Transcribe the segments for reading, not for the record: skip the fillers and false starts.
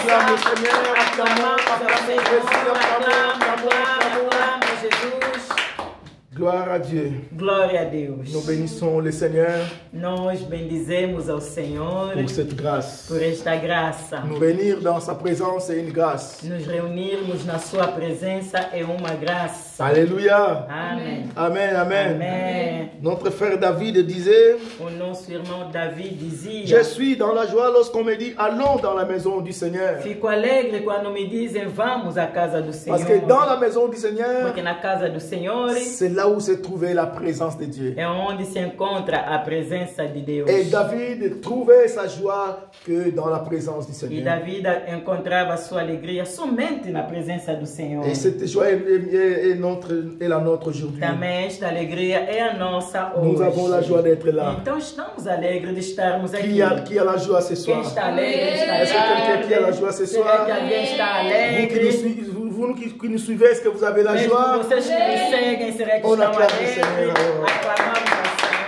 Acclame le Seigneur, acclame Jesus. Gloire à Dieu. Glória a Deus. Nous bénissons le Seigneur Nós bendizemos ao Senhor pour cette grâce. por esta graça. Nous venir dans sa présence est une grâce. Nos reunirmos na sua presença é uma graça. Alléluia. Amém. Amen, amen. Amém. Notre frère David disait, O nosso irmão Davi dizia: je suis dans la joie lorsqu'on me dit, allons dans la maison du Seigneur. Fico alegre quando me dizem vamos à casa do Senhor. Parce que dans la maison du Seigneur, Porque na casa do Senhor c'est là où se trouvait la présence de Dieu. é onde se encontra a presença de Deus. Et David trouvait sa joie que dans la présence du E Seigneur. Davi encontrava sua alegria somente na presença do Senhor. Et cette joie est la nôtre aujourd'hui. Também esta alegria é a nossa hoje. Nous avons la joie d'être là. Então estamos alegres de estarmos aqui. Qui a la joie ce Quem soir? está alegre está Est-ce que quelqu'un qui a la alegre. joie ce Será soir? que alguém está Vous alegre? qui nous suivez, est-ce que vous avez la Mesmo joie? vocês que nos seguem, será que On estão acclame o alegres? Senhor. Aclamamos ao Senhor.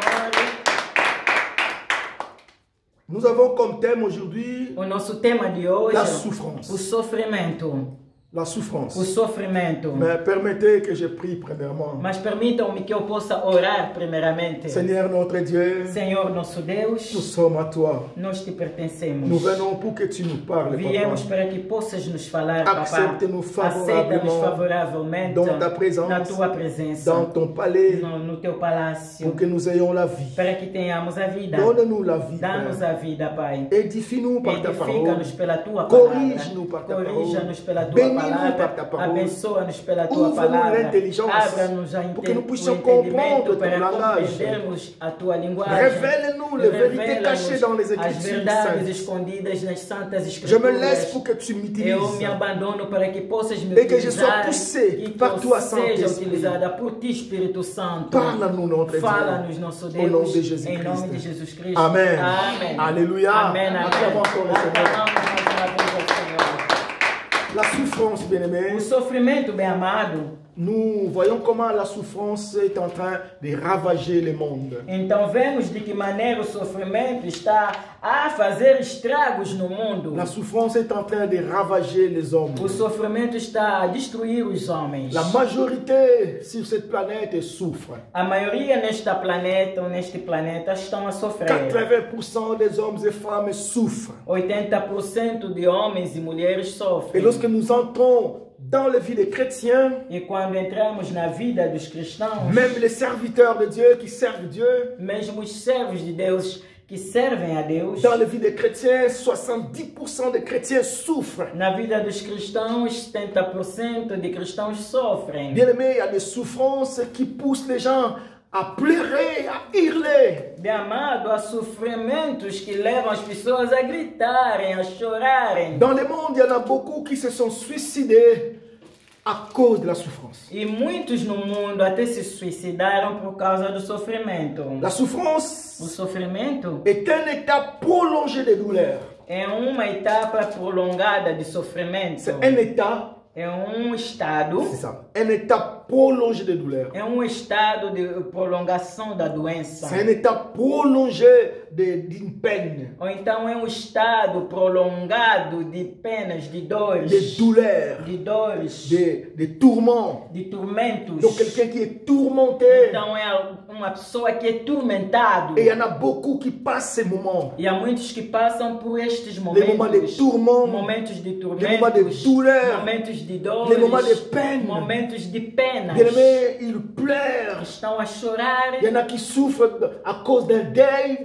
Nous avons comme thème aujourd'hui O nosso tema de hoje la o souffrance. sofrimento. La souffrance. O sofrimento. Mais permettez que je prie premièrement. Mas permitam-me que eu possa orar primeiramente. Seigneur notre Dieu, Senhor nosso nous Deus, sommes à toi. nós te pertencemos. Nous venons pour que tu nous parles, Viemos Papa. para que possas nos falar, Papá. Accepte-nous Aceita-nos favorablement favoravelmente dans ta présence, na tua presença, dans ton palais, no teu palácio, pour que nous ayons la vie. para que tenhamos a vida. Donne-nous la vie, Dá-nos Père. a vida, Pai. Édifie-nous par ta parole. Edifica-nos pela tua palavra. Corrige-nous par ta Corrija-nos parole. pela tua Bénis-nous palavra. par ta parole. Abençoa-nos pela tua Ouvre-nous palavra. l'intelligence Abra-nos pour que nous o puissions entendimento comprendre para ton langage. compreendermos a tua linguagem. Révèle-nous les vérités cachées dans les Revela-nos as Écritures verdades saintes. escondidas nas santas Je escrituras. me laisse pour que tu Eu m'utilises. me abandono para que possas me Et que je sois utilizar poussé e que par eu toi, seja Saint-Esprit. utilizada por ti, Espírito Santo. Parle-nous, notre Dieu. Fala-nos, nosso Au nom Deus, de Jésus em nome de Christ. Jesus Cristo. Amen. Amém. Alléluia. Amém, amém. Acclamons encore le Seigneur. Aclamamos mais uma vez ao Senhor. La souffrance, bien-aimé, O sofrimento, bem amado, nous voyons comment la souffrance est en train de ravager le monde. então vemos de que maneira o sofrimento está a fazer estragos no mundo. La souffrance est en train de ravager les hommes. O sofrimento está a destruir os homens. La majorité sur cette planète souffre. A maioria neste planeta estão a sofrer. 80% des hommes et femmes souffrent. 80% de homens e mulheres Et sofrem. lorsque nous entrons dans la vie des chrétiens, E quando entramos na vida dos cristãos, même les serviteurs de Dieu qui servent Dieu, mesmo os servos de Deus que servem a Deus, dans la vie des chrétiens, 70% des chrétiens souffrent. na vida dos cristãos, 70% de cristãos sofrem. Bien aimé, il y a des souffrances qui poussent les gens à pleurer, à hurler. De amado, há sofrimentos que levam as pessoas a gritarem, a chorarem. Dans le monde, il y en a beaucoup qui se sont suicidés à cause de la souffrance. E muitos no mundo até se suicidaram por causa do sofrimento. La souffrance O sofrimento est un état prolongé de douleur. é uma etapa prolongada de sofrimento. C'est un état, É estado. c'est ça, un état prolongé de douleur. É estado de prolongação da doença. C'est un état prolongé d'une peine, Ou então é estado prolongado de penas, de dores, de douleur, de dores, de tourments. de tormentos. Donc quelqu'un qui est tourmenté. Então é uma pessoa que é tormentado. Et il y en a beaucoup qui passent ces moments. E há muitos que passam por estes Les moments de momentos. tourment, Momentos de les moments de tormentos, douleur, momentos de dores, les moments de peine. momentos de penas. Bien aimé, ils pleurent. Estão a chorar. Il y en a qui souffrent à cause d'un deuil,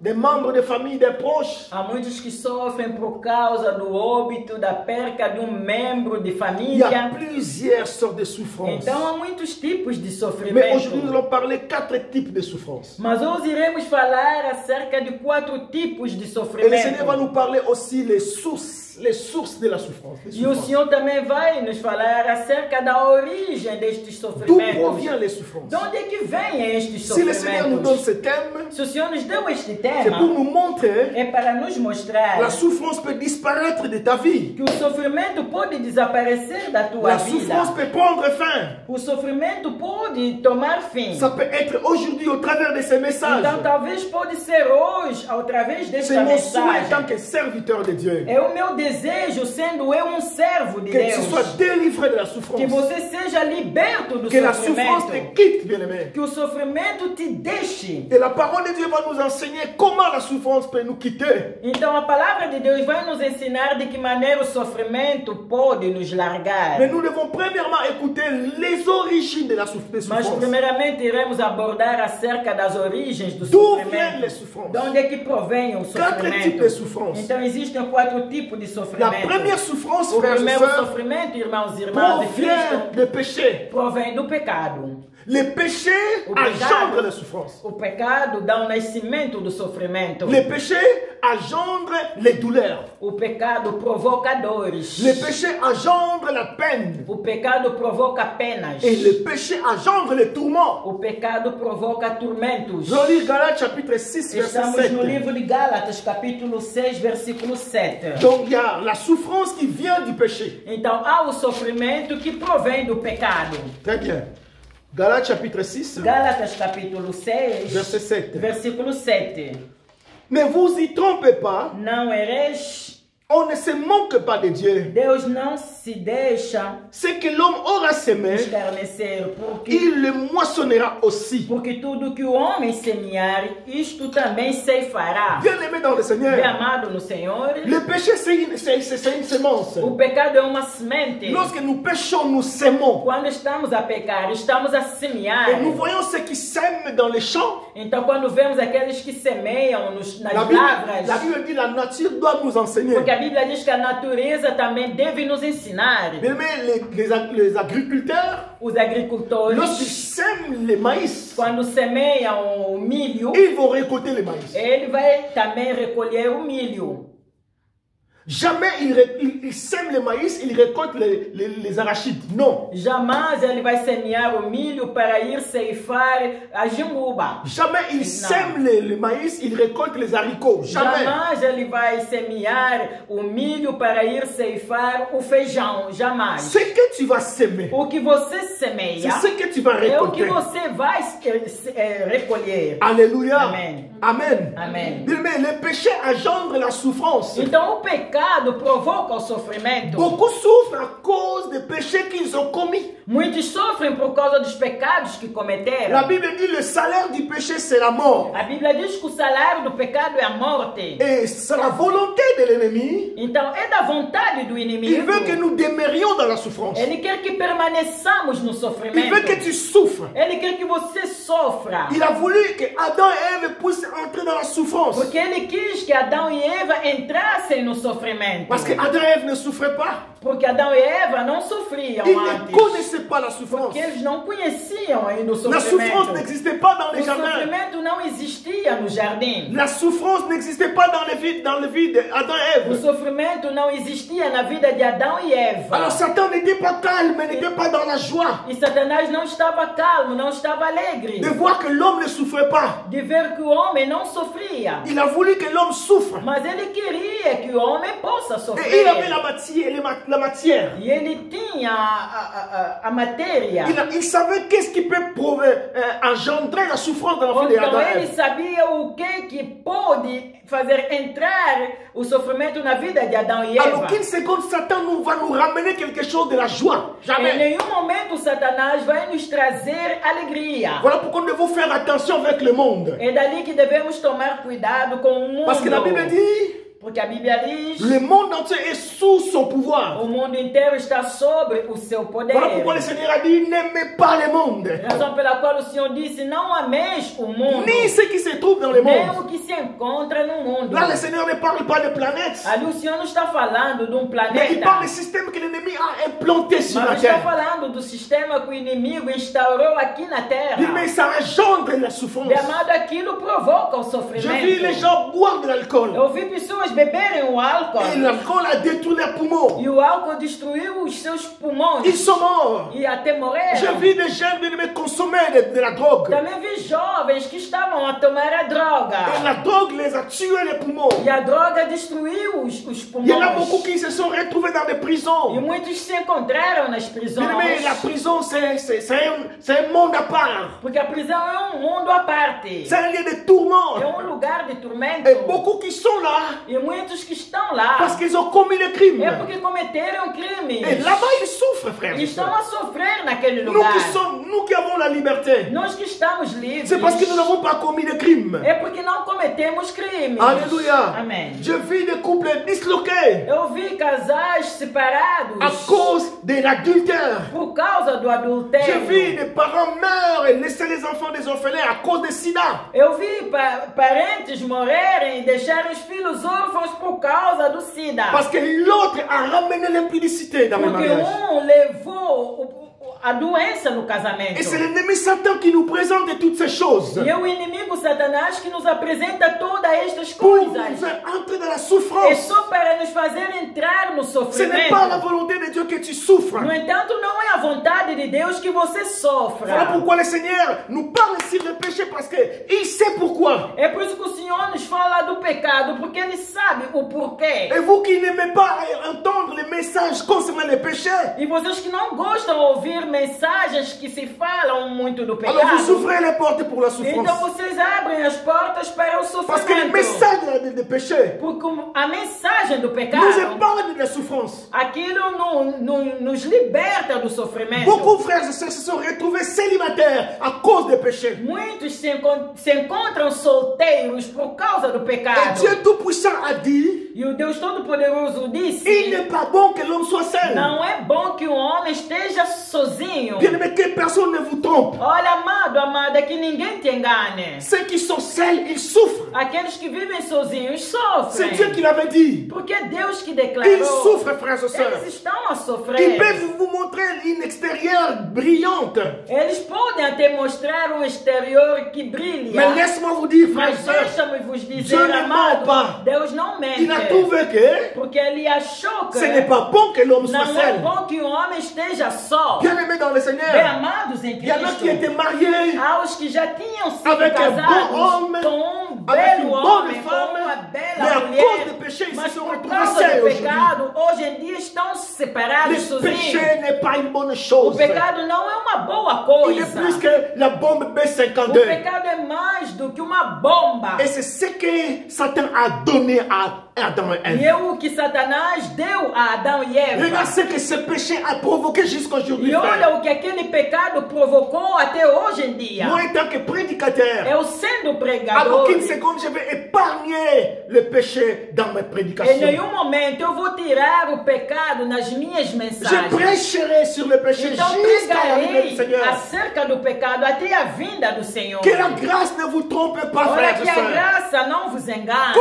des membres de famille, des proches. Há muitos que sofrem por causa do óbito, da perca de membro de Il y a família. plusieurs sortes de souffrances. Então há muitos tipos de Mais sofrimento. aujourd'hui, nous allons parler 4 types de souffrances. Mas hoje iremos falar acerca de 4 tipos de Et le sofrimento. Seigneur va nous parler aussi les sources de la souffrance. les E o souffrances. Senhor também vai nos falar acerca da origem destes D'où sofrimentos. proviennent les souffrances? De onde é que vêm estes Si le Seigneur nous donne sofrimentos? ce thème, Se o Senhor nos deu este c'est tema, pour nous montrer é para nos mostrar la souffrance peut disparaître de ta vie. que o sofrimento pode desaparecer da tua La vida. souffrance peut prendre fin. O sofrimento pode tomar fim. Ça peut être aujourd'hui au travers de ces messages. Então talvez pode ser hoje, através desta C'est mon souhait en tant mensagem. que serviteur de Dieu. É o meu desejo, sendo eu servo de que tu Deus, sois délivré de la souffrance. que você seja liberto do Que la souffrance te sofrimento. quitte, bien-aimé. Que o sofrimento te deixe. Et la parole de Dieu va nous enseigner comment la souffrance peut nous quitter. Então a palavra de Deus vai nos ensinar de que maneira o sofrimento pode nos largar. Mais nous devons premièrement écouter les origines de la Mas souffrance. primeiramente iremos abordar acerca das origens do D'où viennent les sofrimento. souffrances? De onde é que provém o Quatre types de sofrimento? souffrance. Então existem 4 tipos de La sofrimento. première souffrance, O frères et primeiro sœurs, sofrimento, irmãos e irmãs de provient Cristo, des péchés. provém do pecado. Les péchés Au pecado. engendrent les souffrances. O pecado dá o nascimento do sofrimento. Les péchés engendrent les douleurs. O pecado provoca dores. Les péchés engendrent la peine. O pecado provoca penas. Et les péchés engendrent les tourments. O pecado provoca tormentos. Je lis Galates chapitre 6, verset Estamos no 7. livro de Gálatas, capítulo 6, versículo 7. Donc il y a la souffrance qui vient du péché. Então há o sofrimento que provém do pecado. Très bien. Galates chapitre 6, Gálatas, capítulo 6, verset 7. versículo 7. Ne vous y trompez pas, Não eres, on ne se manque pas de Dieu. Deus não se deixa Ce que l'homme aura semé, escarnecer, porque il le moissonnera aussi. tudo que o homem semear, isto também ceifará. Bien-aimé dans le Bem Seigneur, amado no Senhor, le péché c'est une semence. o pecado é uma semente. Lorsque nous péchons, nous sémons. Quando estamos a pecar, estamos a semear. Et nous voyons ceux qui sèment dans les champs. Então, quando vemos aqueles que semeiam nas La lavras, Bible dit la nature doit nous enseigner. porque a Bíblia diz que a natureza também deve nos ensinar. Bien-aimé, les agriculteurs, Os agricultores, lorsqu'ils sèment le maïs, quando semeiam o milho, ils vont récolter le maïs. ele vai também recolher o milho. Jamais ils sèment le maïs, ils récoltent les arachides. Non. Jamais ele vai semear o milho para ir ceifar a jumbuba. Jamais ils Non. sèment le maïs, ils récoltent les haricots. Jamais. Jamais ele vai semear o milho para ir ceifar o feijão. Jamais. Ce que tu vas s'aimer, O que você c'est semeia ce que tu vas é o que récolter. você vai recolher. Alléluia. Amen. Amen. Amém. Mais le péché engendre la souffrance. Então o pecado provoca o sofrimento. Beaucoup souffrent à cause des péchés qu'ils ont commis. Muitos sofrem por causa dos pecados que La cometeram. Bible dit le salaire du péché, c'est la mort. A Bíblia diz que o salário do pecado é a morte. Et c'est la volonté de l'ennemi. Então é da vontade do Il inimigo. veut que nous demeurions dans la souffrance. Ele quer que permaneçamos no Il sofrimento. veut que tu souffres. Ele quer que você sofra. Il a voulu que Adam et Ève puissent entrer dans la souffrance. Porque ele quis que Adão e Eva entrassem no sofrimento. Parce que Adam et Ève ne souffraient pas. Porque Adão e Eva não sofriam Ils ne antes. connaissaient pas la souffrance. Porque eles não conheciam ainda o La souffrance sofrimento. n'existait pas dans O les jardins. sofrimento não existia no jardim. La souffrance n'existait pas dans les vies d'Adam et O Ève. sofrimento não existia na vida de Adão e Eva. Alors Satan n'était pas calme, n'était pas dans la joie E Satanás não estava calmo, não estava alegre de voir que l'homme ne souffrait pas. de ver que o homem não sofria. Il a voulu que l'homme souffre. Mas ele queria que o homem possa Et il avait sofrer. la matière. E ele tinha a matéria. Il savait qu'est-ce qui peut engendrer la souffrance dans la vie d'Adam Então et ele Ève. sabia o que pode fazer entrar o sofrimento na vida de Adão e Alors Eva. qu'une seconde, Satan va nous ramener quelque chose de la joie. Em Jamais. nenhum momento Satanás vai nos trazer alegria. Voilà pourquoi nous devons faire attention avec le monde. É dali que devemos tomar cuidado com o mundo. Parce que la Bible dit, Porque a Bíblia diz le monde entier est sous son pouvoir. o mundo inteiro está sobre o seu poder. Voilà pourquoi le Seigneur a dit, n'aimez pas le monde. Razão pela qual o Senhor disse, não ameis o mundo, Ni ce qui se trouve dans le nem monde. o que se encontra no mundo. Là, le Seigneur ne parle pas de planètes. Ali o Senhor não está falando de um Mais il parle planeta, du système que l'ennemi a implanté sur la mas está terre. falando do sistema que o inimigo instaurou aqui na terra. Il dit, mais ça engendre la souffrance. De amado, aquilo provoca o J'ai sofrimento. vu les gens boire de l'alcool. Eu vi pessoas beberem o álcool Et l'alcool a détruit les poumons. poumons. E o álcool destruiu os seus pulmões. Ils sont morts. E até morreram. J'ai vu des jeunes bien-aimés consommer de la drogue. Também vi jovens que estavam a tomar a droga. Et la drogue les a tués les poumons. E a droga destruiu os Il y en a pulmões. beaucoup qui se sont retrouvés dans des E prisons. muitos se encontraram nas prisões. Bien-aimés, la prison, c'est un monde à part. Porque a prisão é um mundo à parte. C'est un lieu de tourment. É lugar de tormento. Et beaucoup qui sont là E muitos que estão lá. parce qu'ils ont commis le crime. É porque cometeram crimes. Et là-bas, ils souffrent, frères E et estão sœurs. a sofrer naquele Nous lugar. nous qui avons la liberté, Nós que estamos livres. c'est parce que nous n'avons pas commis de crime. É porque não cometemos crimes. Alléluia. Amém. Je vis des couples disloqués Eu vi casais separados à cause de l'adultère. por causa do Je adultério. vis des parents meurent et laisser les enfants des orphelins à cause de sida. Eu vi parentes morrerem e deixarem os filhos órfãos por causa do SIDA. Parce que l'autre a ramené l'impudicité dans le Porque mariage. levou a doença no casamento. Et c'est l'ennemi Satan qui nous présente toutes ces choses E é o inimigo Satanás que nos apresenta todas estas pour nous coisas. faire entrer dans la É souffrance. só para nos fazer entrar no Ce n'est sofrimento. pas la volonté de Dieu que tu souffres. No entanto, não é a vontade de Deus que você sofra. Voilà pourquoi le Seigneur nous parle sur le péché parce qu'il sait pourquoi. É por isso que o Senhor nos fala do pecado, porque Ele sabe o porquê. Et vous qui n'aimez pas entendre les messages concernant les péchés, E vocês que não gostam de ouvir mensagens que se falam muito do alors vous pecado, ouvrez les portes pour la souffrance. então vocês abrem as portas para o Parce que le sofrimento. message de péché Porque a mensagem do nous pecado, épargne de la souffrance. aquilo nos liberta do sofrimento. Beaucoup de frères et sœurs se sont retrouvés célibataires à cause des péchés. Muitos se encontram solteiros por causa do Et pecado. Dieu Tout-Puissant a dit, E o Deus Todo-Poderoso il disse: n'est pas bon que l'homme soit seul. não é bom que um homem esteja sozinho. Bien aimé, que personne ne vous trompe. Olha, amado, amada, que ninguém te engane. Ceux qui sont seuls, ils souffrent. Aqueles que vivem sozinhos C'est sofrem. Dieu qui l'avait dit. Porque é Deus que Ils declarou. souffrent, frères et sœurs. Eles estão a Ils sofrer. peuvent vous montrer une extérieure brillante. Eles podem até mostrar um exterior que brilha. Mais laisse-moi vous dire, frères et Mas sœurs, deixa-me vos Dieu dizer, ne ment amado, pas. Deus não il a mente. trouvé que Porque ele achou que ce n'est pas bon que l'homme soit não é seul. bom que um homem esteja só. Bien aimé dans le Bem Seigneur, amados em il y en a qui étaient Cristo. mariés Há os que já tinham sido avec un casados bon homme, com avec une belo bonne homem, femme, com uma mais bela à cause mulher. du péché, ils Mas se sont por retrouvés causa seuls do aujourd'hui. pecado, hoje em dia estão separados, Le sozinhos. péché n'est pas une bonne O chose. pecado não é uma boa Il est coisa. plus que la bombe O B-52. pecado é mais do que uma bomba. Et c'est ce que Satan a donné à Adam et E Ève. é o que Satanás deu a Adão e Eva. Regarde ce que ce péché a provoqué jusqu'à aujourd'hui. E olha frère. o que aquele pecado provocou até hoje em dia. Moi, en tant que prédicateur, Eu sendo à pregador, aucune seconde, je vais épargner le péché dans mes em prédications. nenhum momento eu vou tirar o pecado nas minhas Je mensagens. prêcherai sur le péché Então jusqu'à la venue du pregarei Seigneur. acerca do pecado até a vinda do Senhor. Que la grâce ne vous trompe pas, Olha frères et que a sœurs. graça não vos engane.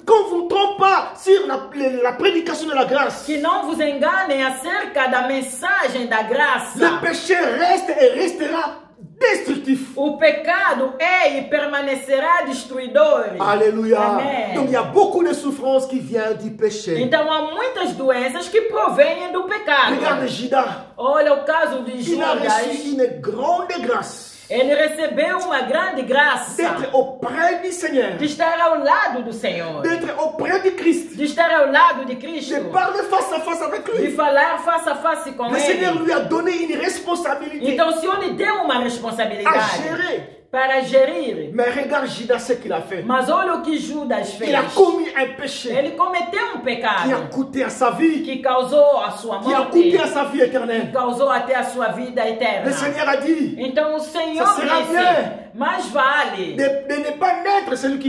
Qu'on vous trompe pas sur la prédication de la grâce. Que não vos enganem acerca da mensagem da graça. Le péché reste et restera destructif. O pecado é e permanecerá destruidor. Alléluia. Amen. Donc il y a beaucoup de souffrances qui viennent du péché. Então há muitas doenças que provêm do pecado. Regarde Judas. Olha o caso de Il a Judas. reçu une grande grâce Ele recebeu uma grande graça d'être auprès du Seigneur, de estar ao lado do Senhor, d'être auprès du Christ, de estar ao lado de Cristo, de parler face à face avec de lui. falar face a face com Le Seigneur Ele. lui a donné une responsabilité Então o Senhor lhe deu uma à responsabilidade gérer. para gerir. Mais regarde Judas ce qu'il a fait. Mas olha o que Judas fez. Il a commis un péché Ele cometeu um qui a pecado coûté à sa vie, que causou a sua qui a morte, coûté à sa vie éternelle. que causou até a sua vida eterna. Le Seigneur a dit Então o Senhor Ça sera disse, mieux. mais vale, de ne pas naître celui qui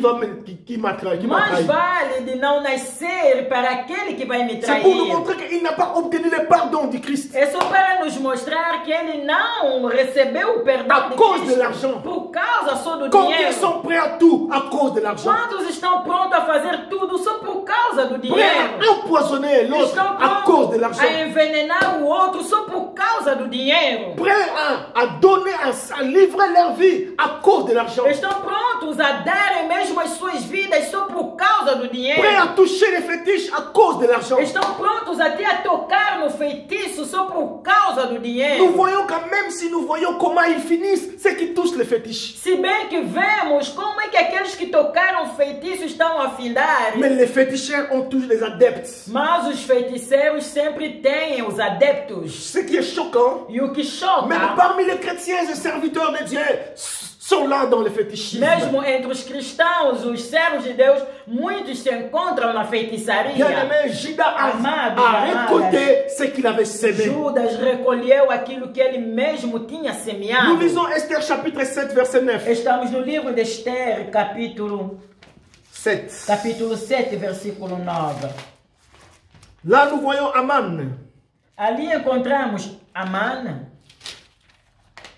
m'a trahi. mais vale de não nascer para aquele que vai me C'est pour nous trair. montrer qu'il n'a pas obtenu le pardon du Christ. É só para nos mostrar que ele não recebeu o perdão À de cause Cristo de l'argent. por causa só do Combien dinheiro. sont prêts à tout à cause de l'argent? Quantos estão prontos a fazer tudo só por causa do Prêts dinheiro? à empoisonner l'autre Estão à cause de prontos l'argent. a envenenar o outro só por causa do dinheiro. Prêts à donner, à livrer leur vie à à cause de l'argent. Estão prontos a darem mesmo as suas vidas só por causa do dinheiro. Prêts à toucher les fétiches à cause de l'argent. Estão prontos até a tocar no feitiço só por causa do dinheiro. Nous voyons quand même si nous voyons comment ils finissent, ceux qui touchent les fétiches. Se bem que vemos como é que aqueles que tocaram feitiço estão a findar. Mais les féticheurs ont tous les adeptes. Mas os feiticeiros sempre têm os adeptos. Ce qui est choquant, E o que choca, même parmi les chrétiens et serviteurs de Dieu, sont là dans le fétichisme. mesmo entre os cristãos, os servos de Deus, muitos se encontram na feitiçaria. Bien-aimé, Judas a Amados, récolté ce qu'il avait sémé. Judas recolheu aquilo que ele mesmo tinha Nous semeado. lisons Esther chapitre 7, verset 9. Estamos no livro de Esther, capítulo 7. 7, versículo 9. Là, nous voyons Aman. Ali encontramos Amã.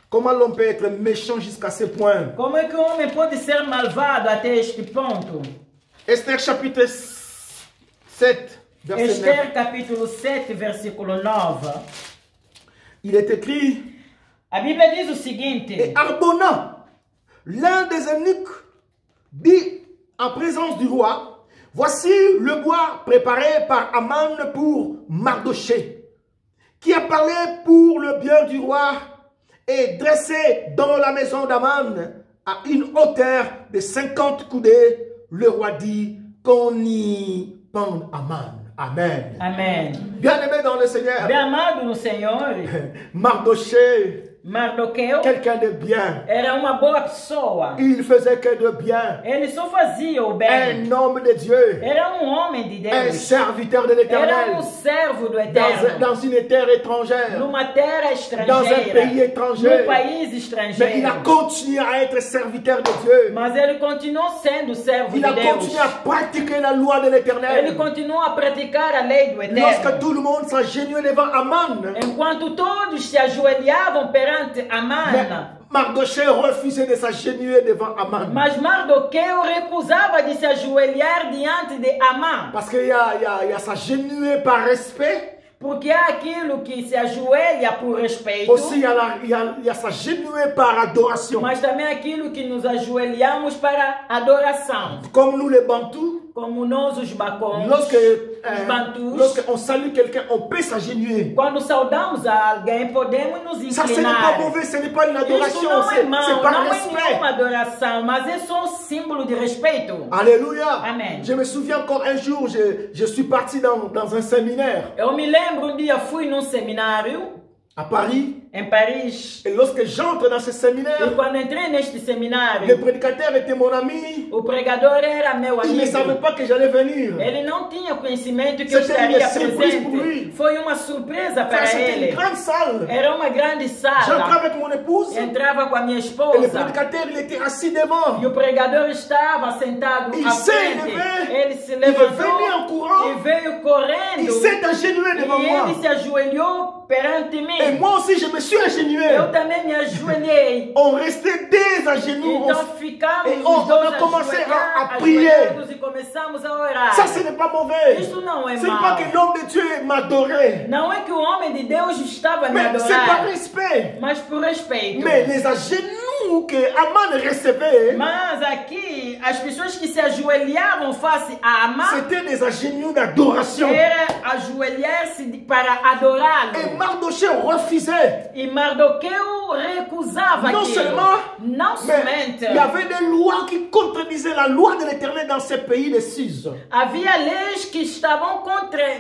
Comment l'homme peut être méchant jusqu'à ce point? Como é que o homem pode ser malvado até este ponto? Esther chapitre 7, verset 9. Esther, capítulo 7, versículo 9. Il est écrit, A Bíblia diz o seguinte: et Arbona, l'un des eunuques, dit en présence du roi, voici le bois préparé par Aman pour Mardoché, qui a parlé pour le bien du roi et dressé dans la maison d'Aman à une hauteur de 50 coudées. Le roi dit qu'on y pende Aman. Amen. Amém. Bien-aimé dans le Seigneur, Bem amado no Senhor, Mardoché, Mardoqueu quelqu'un de bien. era uma boa pessoa. Il faisait que de bien. Ele só fazia o bem. Un homme de Dieu. Era homem de Un Deus. serviteur de Era l'Éternel. servo do Eterno. Dans une terre étrangère. Numa terra Dans un estrangeira. pays étranger. Num país Mais il estrangeiro. a continué à être serviteur de Dieu. Mas ele continuou sendo servo Il de a Deus. continué à pratiquer la loi de Ele l'Éternel. continuou a praticar a lei do Lorsque Eterno. tout le monde s'agenouillait devant Aman, Enquanto todos se ajoelhavam perante Amã, Mardoché refusait de s'agenouiller devant Aman. mas Mardoqueu recusava de se ajoelhar diante de Amã, Parce qu'il y a s'agenouiller par respect. porque há aquilo que se ajoelha por respeito, Aussi, il y a s'agenouiller par adoration. mas também aquilo que nos ajoelhamos para adoração, Comme nous les Bantous, como nós os bacons, lorsque Bantus. on salue quelqu'un, on peut s'agenouiller. quando saudamos a alguém, podemos nos Ça, ce n'est pas inclinar. mauvais, ce n'est pas une Isso adoration, não é c'est mal, par não é respect. nenhuma adoração, mas é só um símbolo de respeito. Alléluia. Amen. Je me souviens encore un jour, je suis parti dans un séminaire Eu me lembro dia fui num seminário à Paris. em Paris. Et lorsque j'entre dans ce E séminaire, quando entrei neste le seminário, prédicateur était mon ami. o pregador era meu Il ne savait amigo. pas que j'allais venir. Ele não tinha conhecimento que eu C'était une estaria surprise pour lui. presente. Foi uma surpresa para C'était une ele. grande salle. Era uma grande J'entrais sala. avec mon épouse. Entrava com a minha Et le esposa. prédicateur, il était assis devant. E o pregador estava sentado Il à s'est frente. élevé. Ele se Il est venu en levantou courant. e veio correndo. Il s'est agenouillé devant E moi. ele se ajoelhou perante Et mim. moi aussi, je me suis agenouillé. Eu também me ajoelhei. On restait des à genoux. Então ficamos Et os on dois a commencé à ajoelhados prier. e começamos a orar. Ça, ce n'est pas mauvais. Isso não é Ce n'est pas mal. que l'homme de Dieu m'adorait. Não é que o homem de Deus estava a me Mais c'est par adorar, respect. mas por respeito. Mais les agenous que Aman recevait, Mas aqui, as pessoas que se ajoelhavam face a Amã, c'était des agenous d'adoration. era ajoelhar-se para adorá-lo. Et Mardoché refusait. E Mardoqueu recusava Non aquilo. seulement, Não mais somente. il y avait des lois qui contredisaient la loi de l'Éternel dans ces pays de Suse. Havia leis que estavam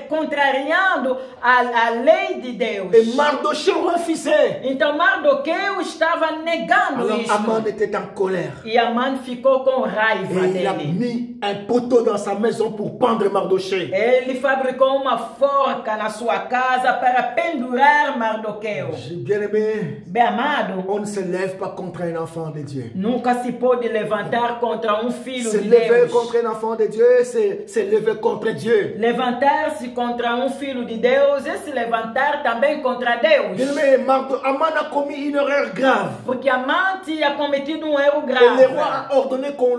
contrariando a lei de Deus. Et Mardoché refusait. Então Mardoqueu estava negando Alors isso. Aman était en colère. E Amã ficou com raiva Et il a dele. mis un poteau dans sa maison pour pendre Mardoché. Ele fabricou uma forca na sua casa para pendurar Mardoqueu. Bien aimé, Bem amado, on ne se lève pas contre un enfant de Dieu. nunca se pode levantar contra um filho Se de lever Deus. contre un enfant de Dieu, c'est se lever contre Dieu. Levantar-se contra um filho de Deus é se levantar também contra Deus. Bien aimé, Aman a commis une erreur grave. Porque Amã tinha cometido um erro Et le roi grave. a ordonné qu'on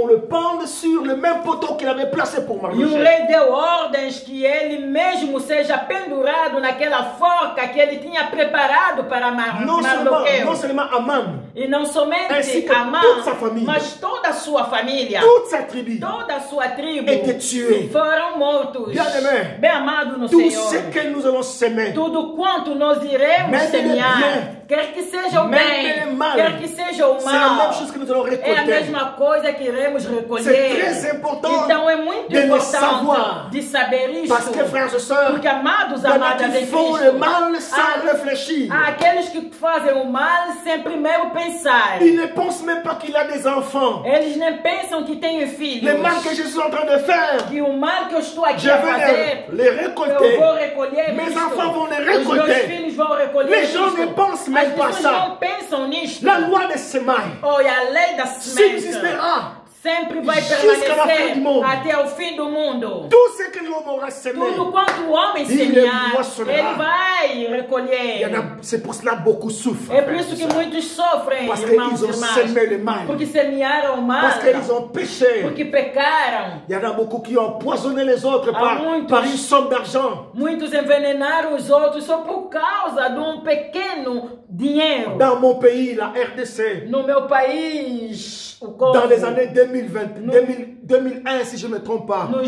le pende sur le même poteau qu'il avait placé pour E o Mardoché. rei deu ordens que ele mesmo seja pendurado naquela forca que ele tinha preparado para Non seulement Mardoqueu. seulement Aman, E não ainsi somente que Amã, toute sa famille, mas toda a sua família, toute sa tribu toda a sua tribo était tuée. foram mortos. Bien-aimé, Bem amado no Tout Senhor. ce que nous allons semer, Tudo quanto nós iremos Même le semear, bien, quer que seja o même bem, le mal, quer que seja o c'est la même mal, chose que nous allons é a récolter. mesma coisa que iremos C'est recolher. très important Então é muito de le importante savoir. de saber isso. Parce que, frères et sœurs, Porque amados, il y en a amadas qui em font Cristo, le mal sans réfléchir. há aqueles que fazem o mal sem primeiro pensar. Ils ne pensent même pas qu'il a des enfants. Eles nem pensam que têm filhos. Le mal que je suis en train de faire, Que o mal que eu estou aqui je a vais fazer, les eu récolter. vou recolher Mes isto. enfants vont les Os meus récolter. filhos vão recolher Les gens isto. ne pensent même As pas pessoas ça. não pensam nisto. La loi des semailles Olha, a lei da semente subsistera. sempre vai Jusqu'à la fin permanecer du monde. até o fim do mundo. Tout ce que l'homme aura semé, Tudo quanto o homem Il semear, moissonnera. ele vai il y en recolher. a, c'est pour cela que beaucoup souffrent. É por isso que muitos sofrem, Parce irmãos qu'ils e ont irmãs. semé le mal. Porque semearam o mal. Parce qu'ils ont péché. Porque pecaram. Il y en a beaucoup qui ont empoisonné les autres par une somme d'argent. Muitos envenenaram os outros só por causa de pequeno dinheiro. Dans mon pays, la RDC, No meu país, o Congo, dans les années 2001, si je ne me trompe pas, nos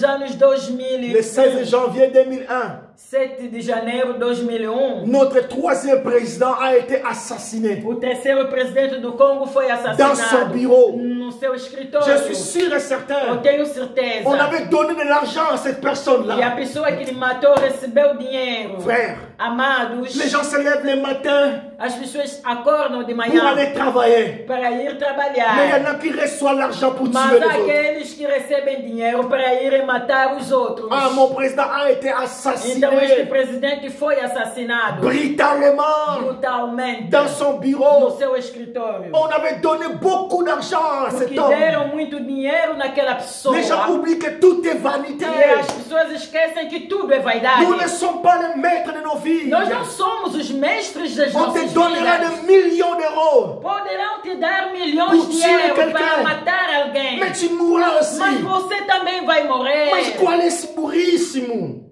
anos 2000, le 16 janvier 2001, 7 de janeiro de 2001, notre troisième président a été assassiné o terceiro presidente do Congo foi dans son assassinado bureau. no seu escritório. Je suis sûr et Eu certain, tenho certeza. on avait donné de l'argent à cette E a personne-là. pessoa que ele matou recebeu dinheiro. Frère, Amados, les gens se lèvent le matin as pessoas acordam de pour manhã aller travailler. para ir Mais il y trabalhar. en a qui reçoivent l'argent pour Mas tuer les há autres. aqueles que recebem dinheiro para irem matar os outros. Ah, mon président a été Então este assassiné presidente foi assassinado brutalement brutalmente dans son no bureau. seu escritório. On avait donné beaucoup d'argent à cet Porque homme. deram muito dinheiro naquela pessoa. Les gens oublient que tout est vanité. E as pessoas esquecem que tudo é vaidade. Nous ne sommes pas les maîtres de nos vies. Nós não somos os mestres das On nossas te donnera vidas. des millions d'euros. Poderão te dar milhões Por de tuer euros quelqu'un. para matar alguém. Mais tu mourras aussi. Mas você também vai morrer. Mas qual é esse burríssimo?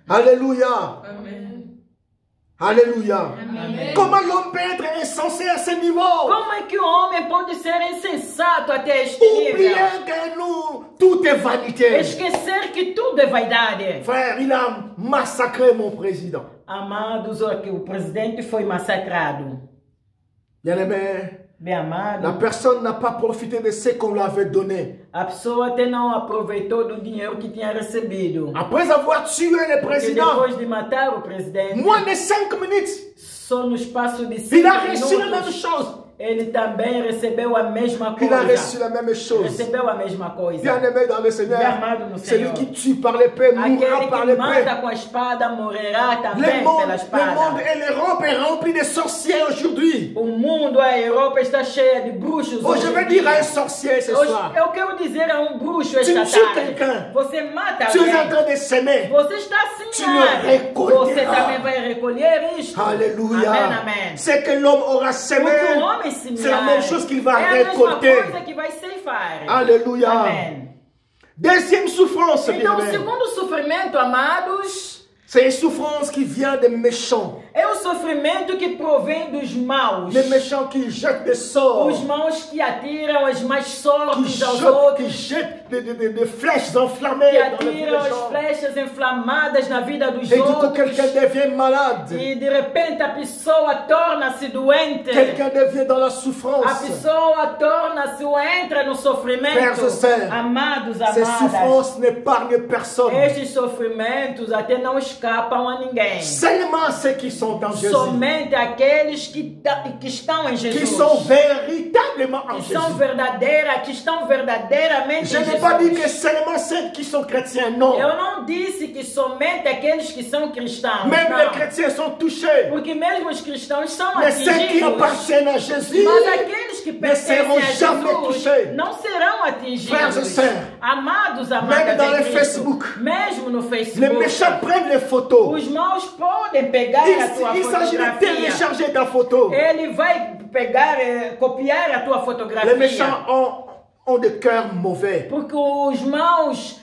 Alléluia. Alléluia. Comment l'homme peut être insensé à ce niveau? Como é que o homem pode ser insensato até este Oubliez nível? que nous, tout est vanité. Esquecer que tudo é vaidade. Frère, il a massacré mon président. Amados, o presidente foi massacrado. Bien-aimé, Bem amado, la personne n'a pas profité de ce qu'on lui avait donné. a pessoa até não aproveitou do dinheiro que tinha recebido. Après avoir tué le Porque président, depois de matar o presidente, moins de 5 minutes, só no espaço de 5 il a reçu la même minutos, chose. ele também recebeu a mesma Il a reçu coisa. la même chose. Recebeu a mesma coisa. Bien-aimé dans le Seigneur, Bien-amado no celui Senhor. qui tue par l'épée mourra Aquele par que l'épée. mata com a espada morrerá também Le monde pela espada. et l'Europe est rempli de sorciers aujourd'hui. O mundo, a Europa está cheia de bruxos. Oh, je hoje vais em dire dia. à un sorcier ce Hoje, soir, eu quero dizer a bruxo Tu esta tues tarde. quelqu'un. Você mata tu es en alguém. train de s'aimer. Você está Tu assim. le récolteras. Você também vai recolher isto. Alléluia. Amém, amém. C'est que l'homme aura O semé. que o homem C'est la même chose qu'il va é a mesma récolter. coisa que vai ceifar. Alléluia. Amém. Deuxième souffrance, Então, o bien-aimé, segundo sofrimento, amados, c'est une souffrance qui vient des méchants. é o sofrimento que provém dos maus. Les méchants qui jettent des sorts. Os maus que atiram as más Qui sortes aos jettent, outros. des flèches enflammées Que dans la vie des atiram as gens. flechas inflamadas na vida dos Et du coup, outros. quelqu'un devient malade. E de repente a pessoa torna-se doente. Quelqu'un devient dans la A souffrance. pessoa torna-se ou entra no sofrimento. Frères et sœurs, Amados, Ces amadas. souffrances n'épargnent personne. Estes sofrimentos até não escapam a ninguém. Seulement ceux qui sont en Jésus. Somente aqueles que estão em Jesus. Qui sont véritablement en que são Jésus. que estão verdadeiramente Je em n'ai Jesus. pas dit que seulement ceux qui sont chrétiens, non. Eu não disse que somente aqueles que são cristãos. Même não. les chrétiens sont touchés. Porque mesmo os cristãos são Mais ceux qui atingidos. appartiennent à Jésus Mas aqueles que pertencem seront a jamais Jesus touchés. não serão atingidos. Frères et sœurs, Amados, même amadas dans em le Cristo, Facebook, mesmo no les Facebook, méchants prennent les photos. os maus podem pegar a tua Il s'agit de fotografia. télécharger ta photo. Ele vai pegar, copiar a tua fotografia. Les méchants ont des cœurs mauvais. Porque os maus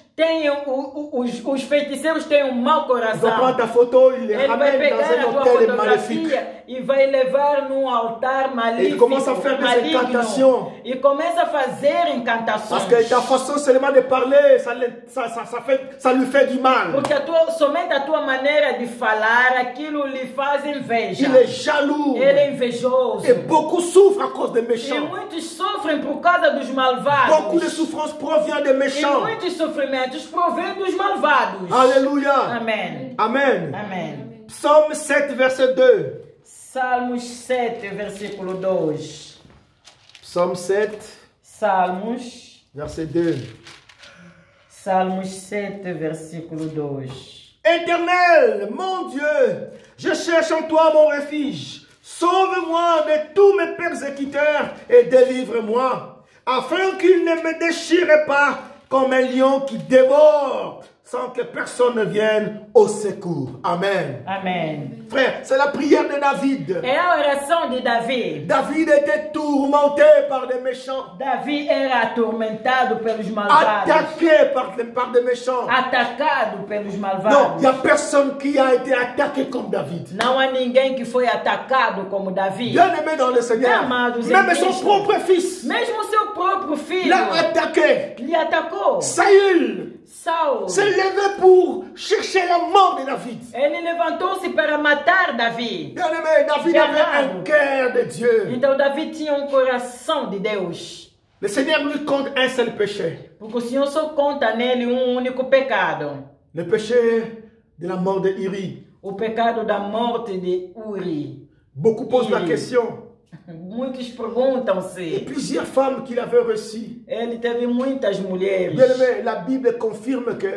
os feiticeiros têm um mau Il va coração. prendre ta photo, il les Ele vai ramène pegar dans a un tua hôtel maléfique. fotografia e vai levar num altar Et maléfico, il commence à faire des maligno, incantations. e começa a fazer encantações. Parce que ta façon seulement de parler, ça lui fait du mal. Porque somente a tua maneira de falar, aquilo lhe faz inveja. Il est jaloux. Ele é invejoso. Et beaucoup souffrent à cause des E méchants. muitos sofrem por causa dos malvados. Beaucoup de souffrances proviennent des E méchants. muitos sofrimentos provêm dos malvados. Alléluia. Amém. Amen. Amém. Psaume 7, verset 2. Salmos 7, versículo 2. Psaume 7, Salmos, verset 2. Salmos 7, versículo 2. Éternel, mon Dieu, je cherche en toi mon refuge. Sauve-moi de tous mes persécuteurs et délivre-moi, afin qu'ils ne me déchirent pas comme un lion qui dévore, sans que personne ne vienne au secours. Amen. Amém. Frère, c'est la prière de David. É a oração de Davi. David était tourmenté par des méchants, Davi era atormentado pelos malvados. attaqué par des méchants. Atacado pelos Non, malvados. il n'y a personne qui a été attaqué comme David. Não há ninguém que foi atacado como Davi. Bien-aimé dans le Seigneur, Amados em même son Cristo. propre fils Mesmo seu próprio filho l'a attaqué. lhe atacou. Saül Saul. s'est levé pour chercher la mort de David. Ele levantou-se para matar Davi. Bien-aimé, David avait un cœur de Dieu. Então Davi tinha um coração de Deus. Le Seigneur lui compte un seul péché. Porque o Senhor só conta nele um único pecado. Le péché de la mort de Uri. O pecado da morte de Uri. Beaucoup posent la Uri. question. Muitos Et perguntam-se. plusieurs femmes qu'il avait reçues. Ele teve muitas mulheres. Bien-aimé, la Bible confirme que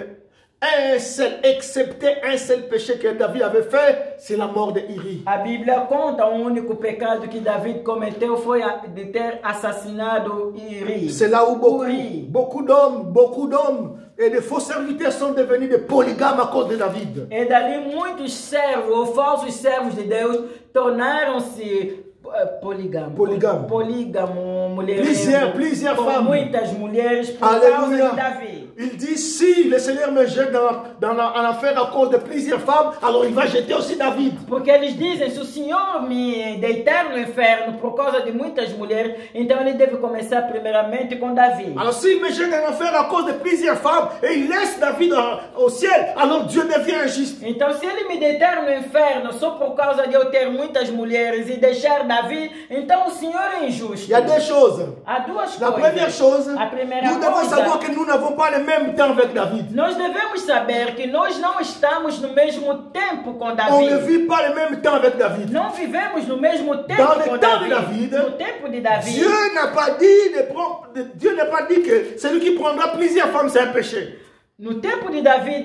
un seul, excepté un seul péché que David avait fait, c'est la mort de Uri. A Bíblia conta um único pecado que Davi cometeu foi de ter assassinado Uri. C'est là où Uri. beaucoup d'hommes et de faux serviteurs sont devenus des polygames à cause de David. E dali muitos servos ou falsos servos de Deus tornaram-se polígamo, mulheres. Plusieurs com femmes. muitas mulheres por causa Alléluia. de Davi. Il dit, si le Seigneur me jette en affaire à cause de plusieurs femmes, alors il va jeter aussi David. Porque eles dizem, se o Senhor me deitar no inferno por causa de muitas mulheres, então ele deve começar primeiramente com Davi. Alors s'il me jette en affaire à cause de plusieurs femmes et il laisse David au ciel, alors Dieu devient injuste. Então se ele me deitar no inferno só por causa de eu ter muitas mulheres e deixar Davi, então o Senhor é injusto. Il y a deux choses. Há duas La coisas. première chose, A primeira nous devons coisa, savoir que nous n'avons pas le même temps avec David. nós devemos saber que nós não estamos no mesmo tempo com On Davi. ne vit pas le même temps avec David. Não vivemos no mesmo tempo Dans le com temps de Davi. David, No tempo de Davi, Dieu n'a pas dit Dieu n'a pas dit que celui qui prendra plusieurs femmes c'est un péché. no tempo de Davi,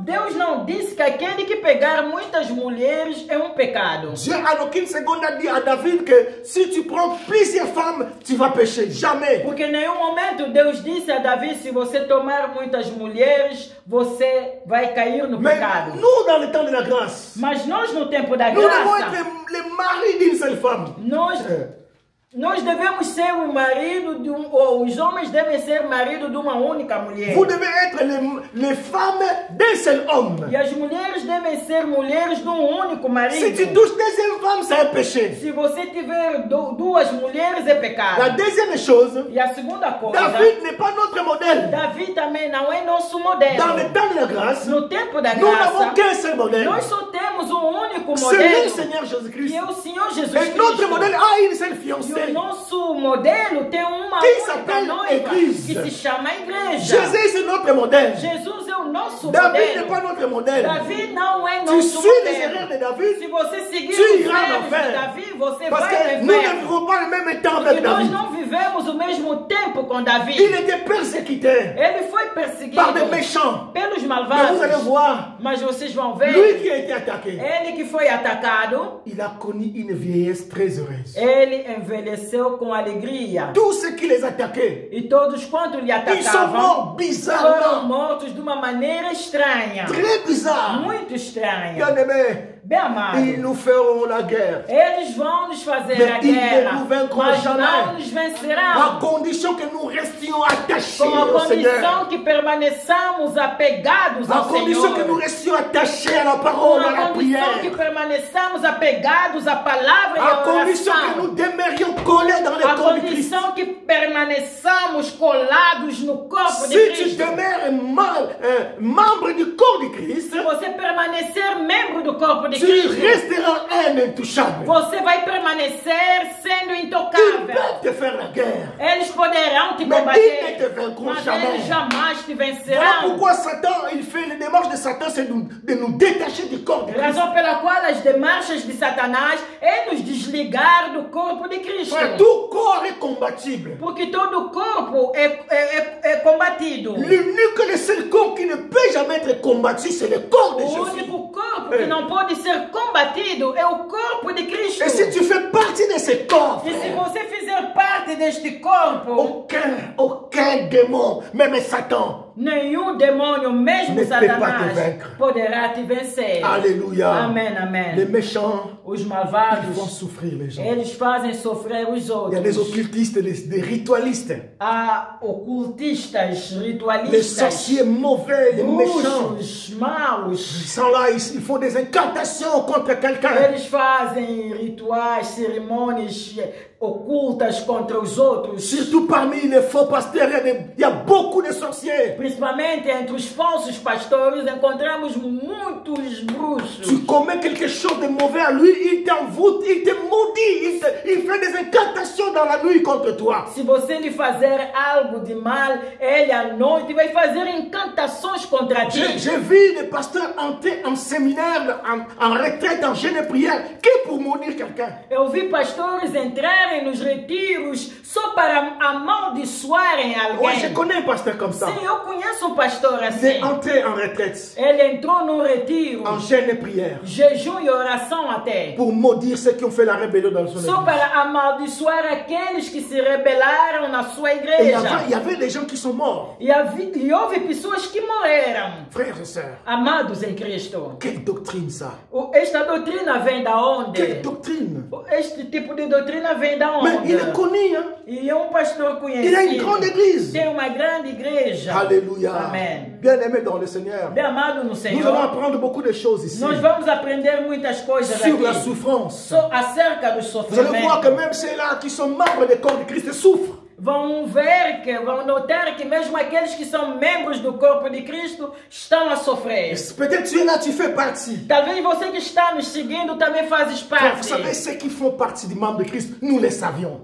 Deus não disse que aquele que pegar muitas mulheres é um pecado. Dieu en aucune seconde a dit à David que si tu prends plusieurs femmes, tu vas pécher. Jamais. Porque em nenhum momento Deus disse a Davi, se você tomar muitas mulheres, você vai cair no Mais pecado. nous, dans le temps de la grâce, Mas nós no tempo da nous devons graça, être les maris d'une seule femme. nós devemos ser o marido ou os homens devem ser marido de uma única mulher. Vous devez être les femmes d'un seul homme. E as mulheres devem ser mulheres de um único marido. Si tu touches deuxième femme, c'est un péché. Se você tiver duas mulheres, é La pecado. deuxième chose, E a segunda coisa, David n'est pas notre modèle. Davi também não é nosso modelo. Dans le temps de la grâce, No tempo da nous n'avons graça, qu'un seul modèle. nós só temos um único C'est le modelo, Seigneur Jésus-Christ. que é o Senhor Jesus Et notre Cristo. modèle a une seule E fiancée. o nosso modelo tem uma Qui única s'appelle noiva, Église. que se chama Igreja. Jésus, c'est notre modèle. Jesus é o nosso David modelo. n'est pas notre modèle. Davi não é Tu nosso suis les erreurs modelo. de David Se você seguir tu os iras erros en enfer. de Davi, você parce vai que no nous ne inferno. vivons pas le même temps Porque avec nós David. não vivemos o mesmo tempo com Davi. Il était persécuté Ele foi perseguido par des méchants. pelos Mais malvados. vous allez voir, Mas vocês vão lui ver, qui a été attaqué, ele que foi atacado, il a connu une vieillesse très heureuse. ele envelheceu com alegria. Tous ceux qui les attaquaient, E todos quanto lhe ils sont atacavam morts foram bizarrement. mortos de uma maneira estranha. Très bizarre. Muito estranha. Bien-aimés, Bem amado. ils nous feront la guerre. Eles vão nos fazer Mais a ils guerra, ne nous vaincront mas jamais. não nos vencerão. vencerão. condition que nous restions attachés Com a au Seigneur. condição que permaneçamos apegados À ao condition que nous Senhor. restions attachés à la Com parole, à a la condição que prière. permaneçamos apegados à palavra e À à condition que oração. nous demeurions collés dans le A corps de Christ. condição que permaneçamos colados no corpo de Si tu Cristo. demeures membre du corps de Christ, Se você permanecer membro do corpo de tu Cristo, resteras un intouchable. você vai permanecer sendo Ils intocável. peuvent te faire la guerre. Eles poderão te Mais combater, ils ne te vaincront mas jamais. eles jamais te Voilà vencerão. pourquoi Satan, il fait les démarches de Satan, c'est de nous détacher du corps de Christ. Razão pela qual as demarchas de Satanás é nos desligar do corpo de Cristo. Frère, tout corps est combattible. Porque todo corpo é combatido. L'unique et le seul corps qui ne peut jamais être combattu, c'est le corps de O Jésus. único corpo que não pode ser combatido é o corpo de Cristo. Et si tu fais partie de ce corps, E se frère, você fizer parte deste corpo, aucun démon, même Satan, nenhum demônio, mesmo Ne peut pas te Satanás, vaincre. poderá te vencer. Alléluia. Amém, Les amém. méchants, Os ils vont malvados, souffrir les gens. eles fazem sofrer os Il y a des outros. occultistes, des ritualistes, Há ocultistas, les ritualistas, sorciers mauvais, les méchants. bruxos, maus. Ils sont là, ils font des incantations contre quelqu'un. Eles fazem rituais, cerimônias ocultas contra os outros. Surtout parmi les faux pasteurs, il y a beaucoup de sorciers. Principalmente entre os falsos pastores, encontramos muitos bruxos. Tu commets quelque chose de mauvais à lui, il t'envoûte, il te maudit, il fait des incantations dans la nuit contre toi. Se você lhe fazer algo de mal, ele à noite vai fazer encantações contra ti. J'ai vu des pasteurs entrer en séminaire, en retraite, en jeûne et prière, que pour maudire quelqu'un. Eu vi pastores entrarem nos retiros só para amaldiçoarem Ouais, je alguém. connais un pasteur comme ça. Sim, eu conheço um pastor Il est assim. entré en retraite, Ele entrou num retiro, en jeûne et prière, jejum e oração até, pour maudire ceux qui ont fait la rébellion dans son só église. para amaldiçoar aqueles que se rebelaram na sua Et igreja. il y avait des gens qui sont morts. E houve pessoas que morreram. Frères et sœurs, Amados em Cristo. quelle doctrine ça? Esta doutrina vem da Quelle onde? doctrine? Este tipo de doutrina vem da Mais onde? il est connu, hein? E é um pastor Il a une conhecido. grande église. Tem uma grande igreja. Alléluia. Amen. Bien aimé dans le Seigneur. Bem amado no Nous allons Senhor, apprendre beaucoup de choses ici. nós vamos aprender muitas coisas Sur la aqui. souffrance. Acerca do Vous allez voir que sofrimento. même ceux-là qui sont membres du corps de Christ souffrent. Vão notar que mesmo aqueles que são membros do corpo de Cristo estão a sofrer. Peut-être tu es là, tu fais partie. Talvez você que está nos seguindo também fazes Frère, vous parte. savez, ceux qui font partie du membre de Christ, nous les savions.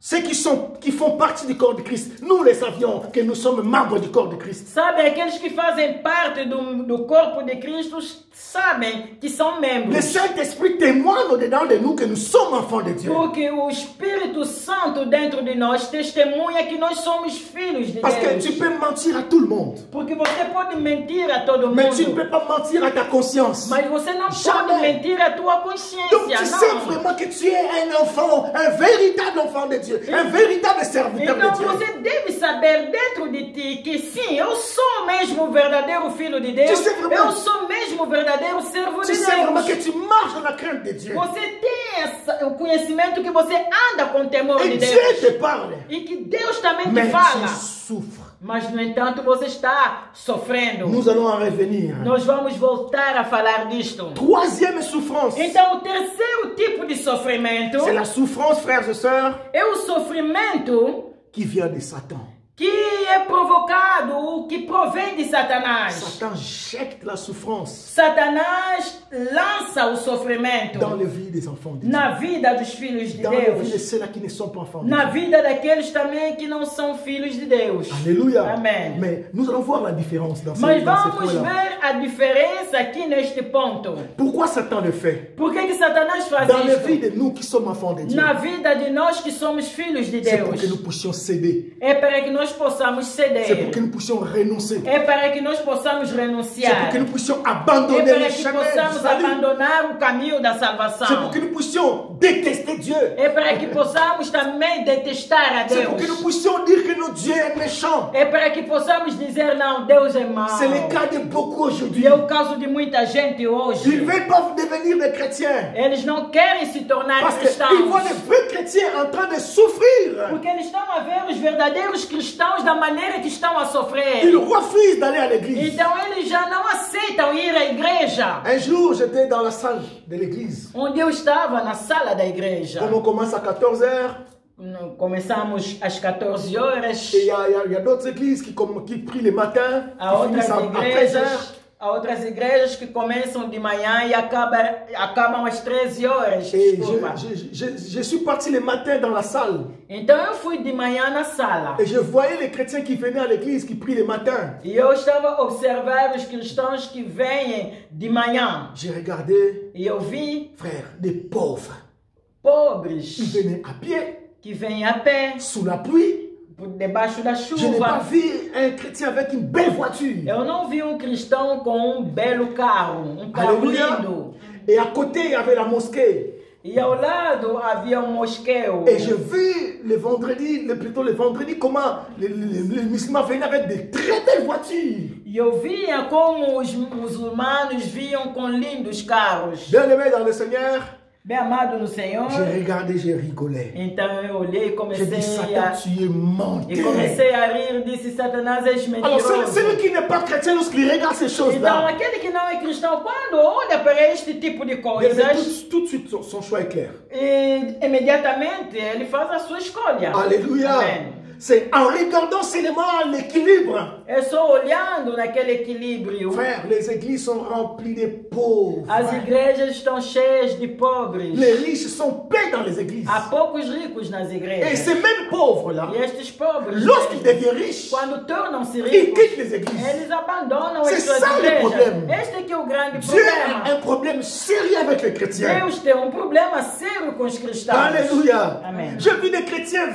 Ceux qui font partie du corps de Christ, nous les savions que nous sommes membres du corps de Christ. Sabe, aqueles que fazem parte do corpo de Cristo sabem que são Le membros. Saint-Esprit témoigne au-dedans de nous que nous sommes enfants de Dieu. Porque o Espírito Santo dentro de nós testemunha que nós somos filhos de Parce que Deus. tu peux mentir à tout le monde. Porque você pode mentir a todo Mais tu ne mundo, peux pas mentir à ta conscience. mas você não Jamais. pode mentir a tua Donc consciência, tu sais não. vraiment que tu es un enfant, un véritable enfant de Dieu, un véritable serviteur Então de Dieu. você deve saber dentro de ti que sim, eu sou mesmo o verdadeiro filho de Deus, Tu sais vraiment- eu sou mesmo o verdadeiro servo Tu de sais vraiment que Deus. tu marches dans la crainte de Dieu. Você tem o conhecimento que você anda com temor Et de Dieu Deus te parle. e que Deus também te Mais fala. tu souffres. Mas, no entanto, você está sofrendo. Nous allons en revenir. Nós vamos voltar a falar disto. Troisième souffrance. Então, o terceiro tipo de sofrimento C'est la souffrance, frères et sœurs, é o sofrimento qui vient de Satan. que é provocado, que provém de Satanás. Satan jette la souffrance Satanás lança o sofrimento dans la vie des enfants de Dieu. na vida dos filhos de Dans la vie de Deus, ceux-là qui ne sont pas enfants de na Dieu. vida daqueles também que não são filhos de Deus. Alléluia. Amen. Mais nous allons voir la différence dans Mas ce vamos point-là. ver a diferença aqui neste ponto. Pourquoi Satan le fait? Por que Satanás faz Dans la vie isso? de nous qui sommes enfants de Dieu. Na vida de nós que somos filhos de C'est pour que Deus. nous puissions céder. É para que nós nós possamos C'est pour ceder. que nous puissions renoncer. É para que nós possamos C'est pour renunciar. que nous puissions É abandonner para le que chemin du possamos salut. abandonar o caminho da C'est pour salvação. que nous puissions détester Dieu. É para que possamos também detestar a C'est pour que nous Deus. puissions dire que notre Dieu est méchant. É para que possamos dizer, não, Deus é mau. C'est le cas de beaucoup aujourd'hui. E é o caso de muita gente Ils hoje. ne veulent pas devenir des chrétiens. Eles não querem se tornar Parce qu'ils cristãos. voient les vrais chrétiens en train de souffrir. Porque eles estão a ver os verdadeiros cristãos da maneira que estão a sofrer. Ils refusent d'aller à l'église. Então eles já não aceitam ir à igreja. Un jour, j'étais dans la salle de l'église. Onde eu estava, na sala da igreja. Comme on commence à 14 h, Começamos às 14 horas. et il y a d'autres églises qui prient le matin, Há qui finissent outras à 13 h. igrejas. Há outras igrejas que começam de manhã e acabam às 13 horas. Et Desculpa. je suis parti le matin dans la salle. Então eu fui de manhã na sala. Et je voyais les chrétiens qui venaient à l'église, qui prient le matin. E eu estava a observar os cristãos que vêm de manhã. J'ai regardé, E eu vi frère, des pauvres. Ils pobres venaient à pied, que vêm a pé, sous la pluie. por debaixo da Je n'ai pas chuva. vu un chrétien avec une belle voiture. Eu não vi um cristão com um belo carro, um carro Alléluia. lindo. Et à côté, il y avait la mosquée. E ao lado havia um mosqueu. Et j'ai vu le vendredi, comment les musulmans venaient avec de très belles voitures. E eu via como os muçulmanos vinham com lindos carros. Bien-aimés dans le Seigneur, Bem amado no Senhor. j'ai regardé, j'ai rigolé. Então eu olhei e J'ai dit, comecei Satan, a... tu es menteur. E comecei a rir, disse Satanás, és Alors, mentiroso. celui qui n'est pas chrétien, lorsqu'il regarde ces Então choses-là, aquele que não é cristão, quando olha para este tipo de bien-aimé, coisas, tout de suite, son choix est clair. e imediatamente ele faz a sua escolha. Alléluia. Amém. C'est en regardant seulement l'équilibre. É só olhando naquele equilíbrio. Frère, les églises sont remplies de pauvres. As igrejas estão cheias de pobres. Les riches sont payés dans les églises. Há poucos ricos nas Et igrejas. ces mêmes pauvres-là, E estes pobres, lorsqu'ils deviennent riches, quando tornam-se ils ricos, quittent les églises. eles abandonam C'est as suas ça le igrejas. problème. Este aqui é o grande Dieu problema. a un problème sérieux avec les chrétiens. Deus tem um problema sério com os cristãos. Alléluia. Amém. J'ai vu des chrétiens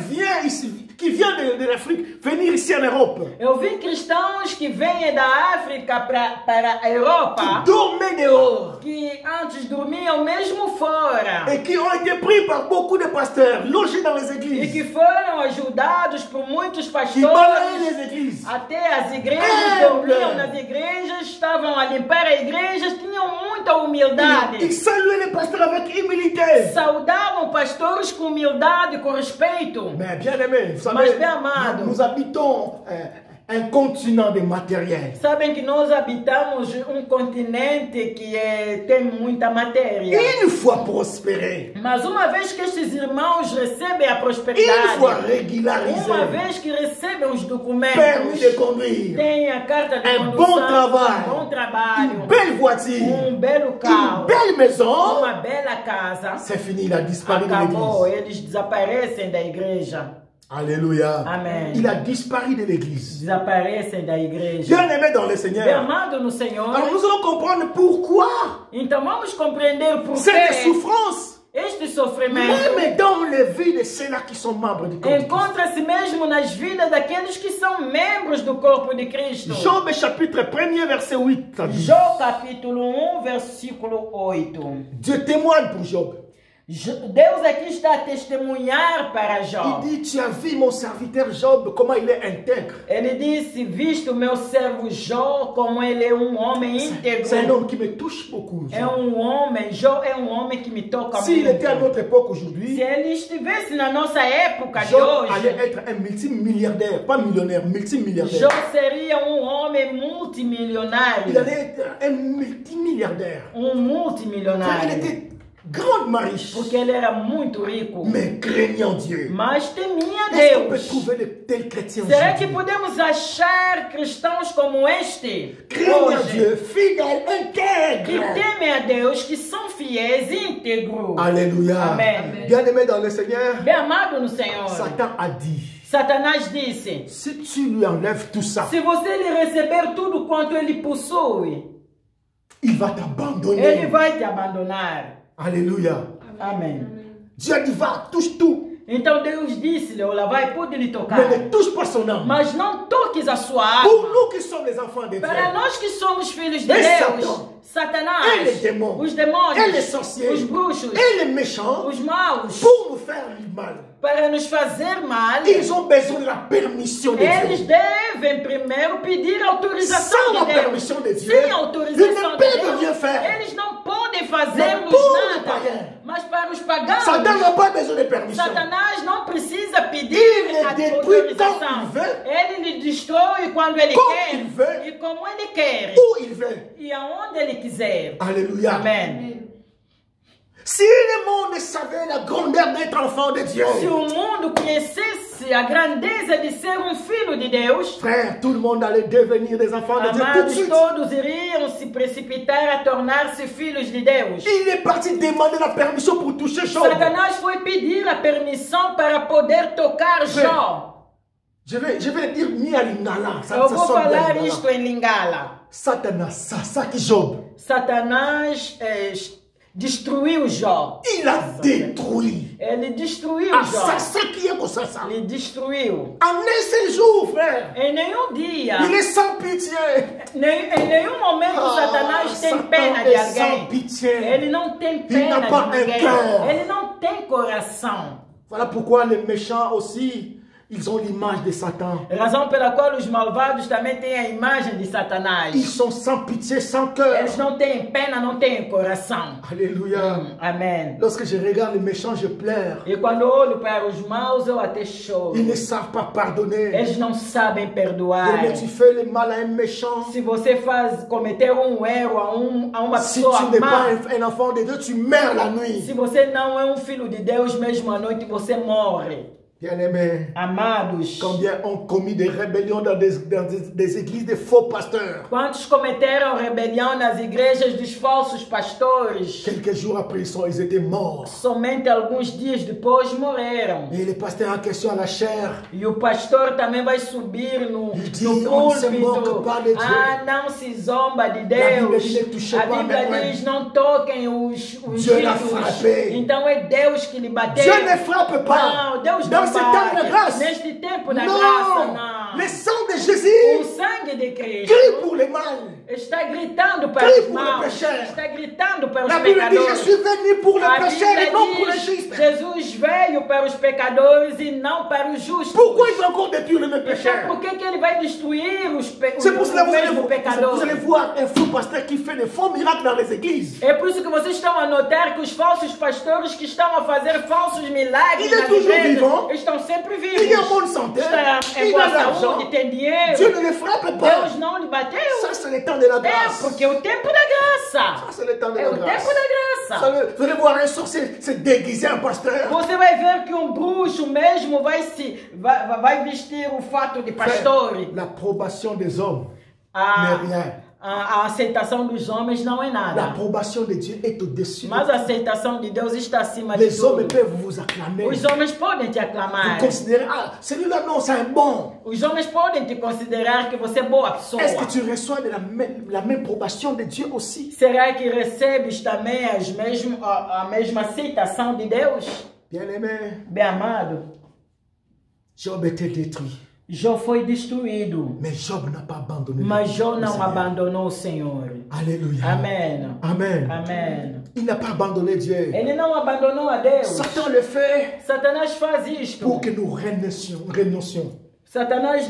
qui viennent de l'Afrique venir ici en Europe. Eu vi cristãos que vêm da África para a Europa, Dormaient dehors. que antes dormiam mesmo fora. Et qui ont été pris par beaucoup de pasteurs, logés dans les E églises. que foram ajudados por muitos Qui pastores. balayaient les églises. Até as igrejas, É, dormiam é. nas igrejas, estavam a limpar a igreja, tinham muita humildade. Ils saluaient les pasteurs avec humilité. Saudavam pastores com humildade, com respeito. Mais bien aimé, vous Mas savez, bem amado. nous habitons un continent de matériel. Sabem que nós habitamos um continente que tem muita matéria. Une fois prospéré, Mas uma vez que estes irmãos recebem a une prosperidade, fois régularisé, uma vez que recebem os permis documentos, de conduire, têm a carta de un condução, bon travail, um bom trabalho, une belle voiture, belo une carro, belle maison, uma bela casa, c'est fini, il a disparu de acabou, l'église. eles desaparecem da igreja. Alléluia. Amen. Il a disparu de l'église. Desaparecem da igreja. Bien aimé dans le Bem Seigneur. amado no Senhor. Alors nous allons comprendre pourquoi Então vamos compreender por cette que souffrance, este sofrimento même dans les vies de ceux-là qui sont membres du corps de Christ. encontra-se mesmo nas vidas daqueles que são membros do corpo de Cristo. Job chapitre 1er verset 8. ça dit, Jó capítulo 1, versículo 8. Dieu témoigne pour Job. Deus aqui está a testemunhar para Il Jó. dit, tu as vu mon serviteur Job, comment il est intègre. Ele disse, visto o meu servo Jó, como ele é um homem C'est un íntegro. homme qui me touche beaucoup. É um homem, Jó é um homem que me toca S'il était à muito. notre époque Se aujourd'hui, ele estivesse na nossa época de Job hoje, allait être un multimilliardaire, pas millionnaire, Jó multimilliardaire. seria um homem Il multimilionário. allait être un multimilliardaire. Um Il multimilionário. était grandement riche, Porque ele era muito rico. mais craignant Dieu. Mas temia Est-ce qu'on peut Deus. trouver de tels chrétiens Será que aujourd'hui? podemos achar cristãos como este Craignant hoje, Dieu, fidèle, que intègre. temem a Deus, que são fiéis e íntegros? Alléluia. Amen. Bien-aimé dans le Seigneur, Bem amado no Senhor, Satan a dit, Satanás disse, si tu lui enlèves tout ça, se você lhe receber tudo quanto ele possui, il va ele t'abandonner. vai te abandonar. Alléluia. Amém. Dieu dit, va, touche tout. Então Deus disse-lhe, olha, pode lhe tocar. Mais ne touche pas son âme. Mas não toques a sua Pour alma. nous qui sommes les enfants de Dieu, Para nós que somos filhos de E Deus, Satan, Satanás, et les démons, os demônios, et les sorciers, os bruxos, et les méchants, os maus, pour nous faire du mal, para nos fazer mal, ils ont besoin de la permission de eles Dieu. devem primeiro pedir autorização Sans la de Deus. permission de Dieu, Sem ils autorização ne de peuvent rien Deus, faire. eles não podem Mais fazer-nos pour les nada. païens, Mas para os pagãos, Satan n'a pas besoin de permission. Satanás não precisa pedir Ele a détruit autorização. quand il veut, Ele lhe destrói quando ele como quer il veut, e como ele quer où il veut. e aonde ele quiser. Alléluia. Amém. Si le monde savait la grandeur d'être enfant de Dieu, Se o mundo conhecesse a grandeza de ser filho de Deus, frère, tout le monde allait devenir des enfants de Dieu tout de amados, suite. todos iriam se precipitar a tornar-se filhos de Deus. Il est parti demander la permission pour toucher Job. Satanás foi pedir a permissão para poder tocar Jó. Je vais le dire mi-alingala. Eu vou sonne bien, falar Lingala. isto em Lingala. Satanas, ça qui Job. Satanás destruiu Jó. Il a détruit. Ele destruiu Ah, Jó. ça qui est comme ça. Ele destruiu. En un seul jour, frère. Em nenhum dia, Il est sans pitié. em nenhum momento, Satanás tem Satan pena de est sans alguém. pitié. Ele não tem n'a pena de pas un ninguém. cœur. Ele não tem coração. Voilà pourquoi les méchants aussi, ils ont l'image de Satan. Razão pela qual os malvados também têm a imagem de Ils Satanás. sont sans pitié, sans cœur. Eles não têm pena, não têm coração. Alléluia. Amém. Lorsque je regarde les méchants, je pleure. E quando eu olho para os maus, eu até choro. Ils ne savent pas pardonner. Eles não sabem perdoar. Mais tu fais le mal à un méchant. Se você cometer erro a uma Si pessoa tu n'es má, pas un enfant de Dieu, tu meurs la nuit. se você não é filho de Deus, mesmo à noite você morre. Bien-aimés, Amados, combien ont commis des rébellions dans des églises de faux pasteurs. quantos cometeram rebelião nas igrejas dos falsos pastores? Quelques jours après, ils étaient morts. Somente alguns dias depois morreram. Et le pasteur en question à la chair, E o pastor também vai subir no diz, "On ne se moque púlpito. pas de Dieu." Ah, não se zomba de Bíblia Deus. diz, "Ne touchez A pas Bíblia mes diz, não toquem os Dieu l'a ídolos. frappé. Então é Deus que lhe bateu. Dieu ne frappe pas. Não, Deus Dans não ce temps de bate. grâce. Neste tempo da graça, Non, não. le sang de O Jésus sangue de Cristo crie pour le mal. está gritando para Crie os pour maus. les pécheurs. Está gritando para os La Bible dit, je pecadores. suis venu pour les A pécheurs et non pour Bíblia les diz, justes. Jesus veio para os pecadores e não para os justos. Pourquoi il va encore détruire les mêmes Então, pécheurs? por que ele vai destruir os C'est pour cela que mesmo vous pecadores? allez voir un faux pasteur qui fait des faux miracles dans les églises. É por isso que vocês estão a notar que os falsos pastores que estão a fazer falsos milagres Il est nas toujours igrejas vivant. estão sempre vivos. Il est en bonne santé. Está em Il boa a de l'argent. saúde, tem dinheiro. Dieu ne les frappe pas. Deus não lhe bateu. Ça, c'est le temps de la É grâce. porque é o tempo da graça. Ça, c'est le temps de É la o tempo grâce. da graça. Vous allez voir un sorcier se déguiser en pasteur. Você vai ver que bruxo mesmo vai vestir o fato de pastor. L'approbation des hommes A, n'est rien. a aceitação dos homens não é nada. L'approbation de Dieu est au-dessus. Mas a aceitação de Deus está acima de Les hommes tudo. peuvent vous acclamer. Os homens podem te aclamar. Vous considérez, ah, celui-là, non, c'est un bon. Os homens podem te considerar que você é boa pessoa. Est-ce que tu reçois de la même probation de Dieu aussi? Será que recebes também a mesma aceitação de Deus? Bien-aimé, Bem amado, Job était détruit. Jó foi destruído, Mais Job n'a pas abandonné. mas Jó le não Seigneur. abandonou o Senhor. Alléluia. Amém. Amen. Amém. Il n'a pas abandonné Dieu. Ele não abandonou a Deus. Satan le fait Satanás faz isto. pour que nous renoncions. Satanás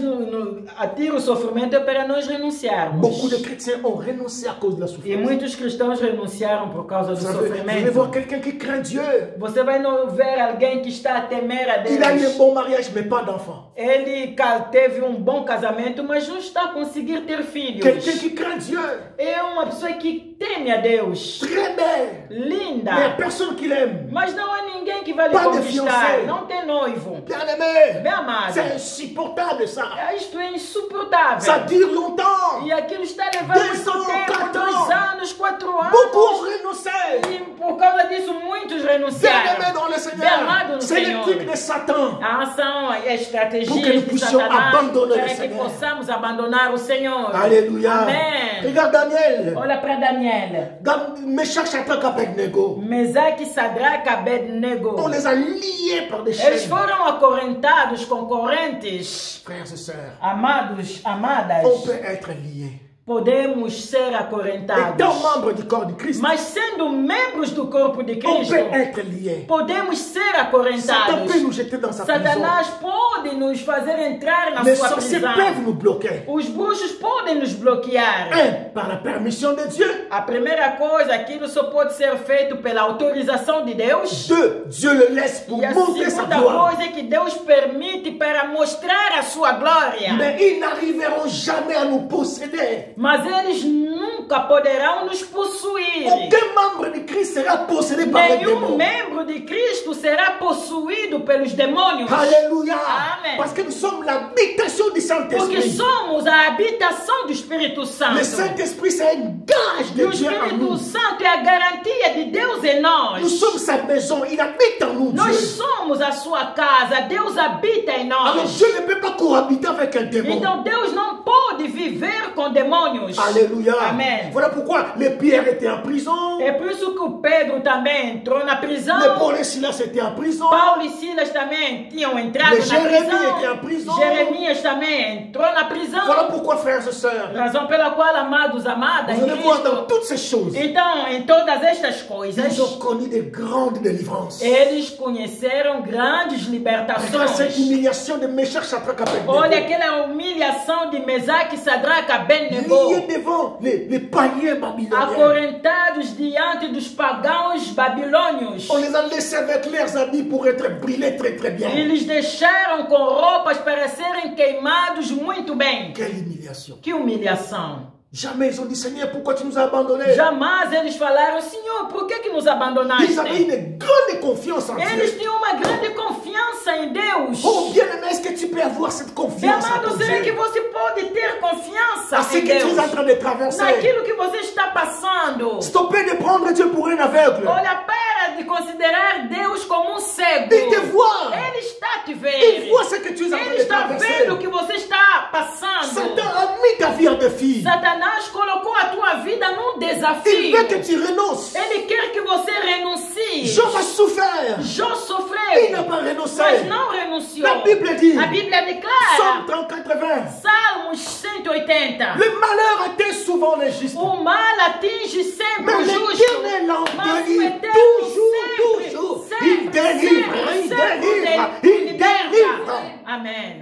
atira o sofrimento para nós renunciarmos. Beaucoup de chrétiens ont renoncé à cause de la E souffrance. muitos cristãos renunciaram por causa do Vous allez sofrimento. voir quelqu'un qui craint Dieu. Você vai ver alguém que está a temer a Deus. Il a eu un bon mariage, mais pas d'enfant. Ele teve bom casamento, mas não está a conseguir ter filhos. Quelqu'un qui craint Dieu. É uma pessoa que teme a Deus. Très belle. Linda. Mais il n'y a personne qui l'aime. Mas não há ninguém que vai lhe Pas de conquistar. fiancé. Não tem noivo. Bien-aimé. Bem amado. C'est insupportable ça. Isto é insuportável. Ça dure longtemps. E aquilo está levando 2 ans, muito tempo. 4 2 ans. anos, 4 anos. Beaucoup ont renoncé. E Por causa disso, muitos renunciaram. Bien-aimés dans le Bem Seigneur, amado no c'est le Senhor. truc de Satan. São as Pour que estratégias nous de puissions Satanás abandonner para le que Seigneur. possamos abandonar o Senhor. Alléluia. Amém. Regarde Daniel. Olha para Daniel. Meshach, Shadrach, Abednego. Mesaque, Sadraque, Abednego. On les a liés par des Eles chaînes. foram acorrentados com correntes. Frères et sœurs, Amados, amadas, on peut être liés. podemos ser Étant acorrentados. membre du corps de Christ, Mas sendo membros do corpo de on Cristo, peut être liés. podemos ser Satan acorrentados. peut nous jeter dans sa prison. Satanás pode nos fazer entrar na Les sua sorciers prisão. peuvent nous bloquer. Os bruxos podem nos bloquear. Par la permission de Dieu. A primeira coisa, aquilo só pode ser feito pela autorização de Deus. Deux, Dieu le laisse pour E a montrer sa segunda gloire. coisa é que Deus permite para mostrar a sua glória. Mais ils n'arriveront jamais à nous posséder. Mas eles nunca poderão nos possuir. Aucun membre de Christ sera possédé par les Nenhum démons. membro de Cristo será possuído pelos demônios. Alléluia. Amen. Parce que nous sommes l'habitation du Porque Saint-Esprit. somos a habitação do Espírito Santo. Le Saint-Esprit, c'est un gage E de o Dieu en Espírito nous. Santo é a garantia de Deus em nós. Nous sommes sa maison. Il habite en nous, Nós Dieu. somos a sua casa. Deus habita em Alors nós. Dieu ne peut pas cohabiter avec un démon. Então Deus não pode viver com demônios. Alléluia. Amen. Voilà pourquoi les Pierre étaient en prison. É por isso que o Pedro também entrou na prisão. Les Paul et Silas étaient en prison. Paulo e Silas também tinham entrado Le na Jérémie prisão. était en prison. Jeremias também entrou na prisão. Voilà pourquoi, frères et sœurs, Razão pela qual, amados, amadas, vous allez voir dans Cristo, toutes ces choses, então, em todas estas coisas, ils ont connu de grandes délivrances. eles conheceram grandes Regarde cette libertações. humiliation de Meshach, Shadrach, Abednego. Olha aquela humilhação de Mesaque, Sadraque, Abednego, Liés devant les païens babyloniens. acorrentados diante dos pagãos babilônios. On les a laissés avec leurs habits pour être brûlés très très bien. Eles deixaram com roupas para serem queimados muito bem. Quelle humiliation. Que humilhação! Jamais ils ont dit, Seigneur, pourquoi tu nous as abandonnés? Jamais eles falaram, Senhor, por que nos abandonaste? Ils avaient une grande confiance en Eles Dieu. tinham uma grande confiança em Deus. Oh bien-aimé, est-ce que tu peux avoir cette Meu confiance en amado, ton será que Dieu? você pode ter confiança À ce em que tu es en Deus? train de traverser. Naquilo que você está passando. Stoppez de prendre Dieu pour un aveugle. Olha, para de considerar Deus como um cego. Il te voit. Ele está te Il vendo. voit ce que tu es en train Ele de está traverser. vendo o que você está passando. Satan a mis ta vie en défi. Satanás colocou a tua vida num Il desafio. veut que tu renonces. Ele quer que você renuncie. Job a souffert. Jó Il sofreu, n'a pas renoncé. mas não renunciou. La Bible dit, A Bíblia declara, Psaume 30, 80, Salmos 180, le malheur atteint souvent les justes. o mal atinge sempre Mais o justo, l'Éternel en mas o délivre Eterno toujours. Il délivre, il délivre, il délivre. Amém.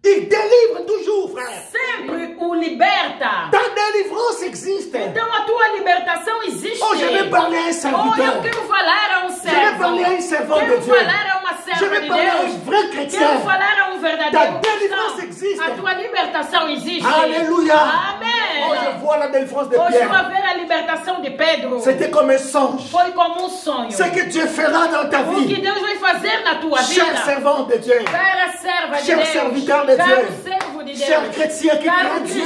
Il délivre toujours, frère. Sempre o liberta. Ta délivrance existe. Então a tua libertação existe. Oh, je vais parler à un Oh, eu serviteur. quero falar a um Je servo. vais parler à un servant de Quero Dieu. falar a uma Je serva vais de parler à Deus. un vrai Quero chrétien. falar a um verdadeiro Ta délivrance cristão. existe. A tua libertação existe. Alléluia. Amém. Oh, je vois la délivrance de Hoje Pierre. vai ver a libertação de Pedro. C'était comme un songe. Foi como um sonho. Ce que Dieu fera dans ta O que vie. Deus vai fazer na tua Cher vida. servant de Dieu. Cara serva de Cher Deus. serviteur de Caro Dieu. servo de Deus. Cher chrétien qui Caro craint Dieu.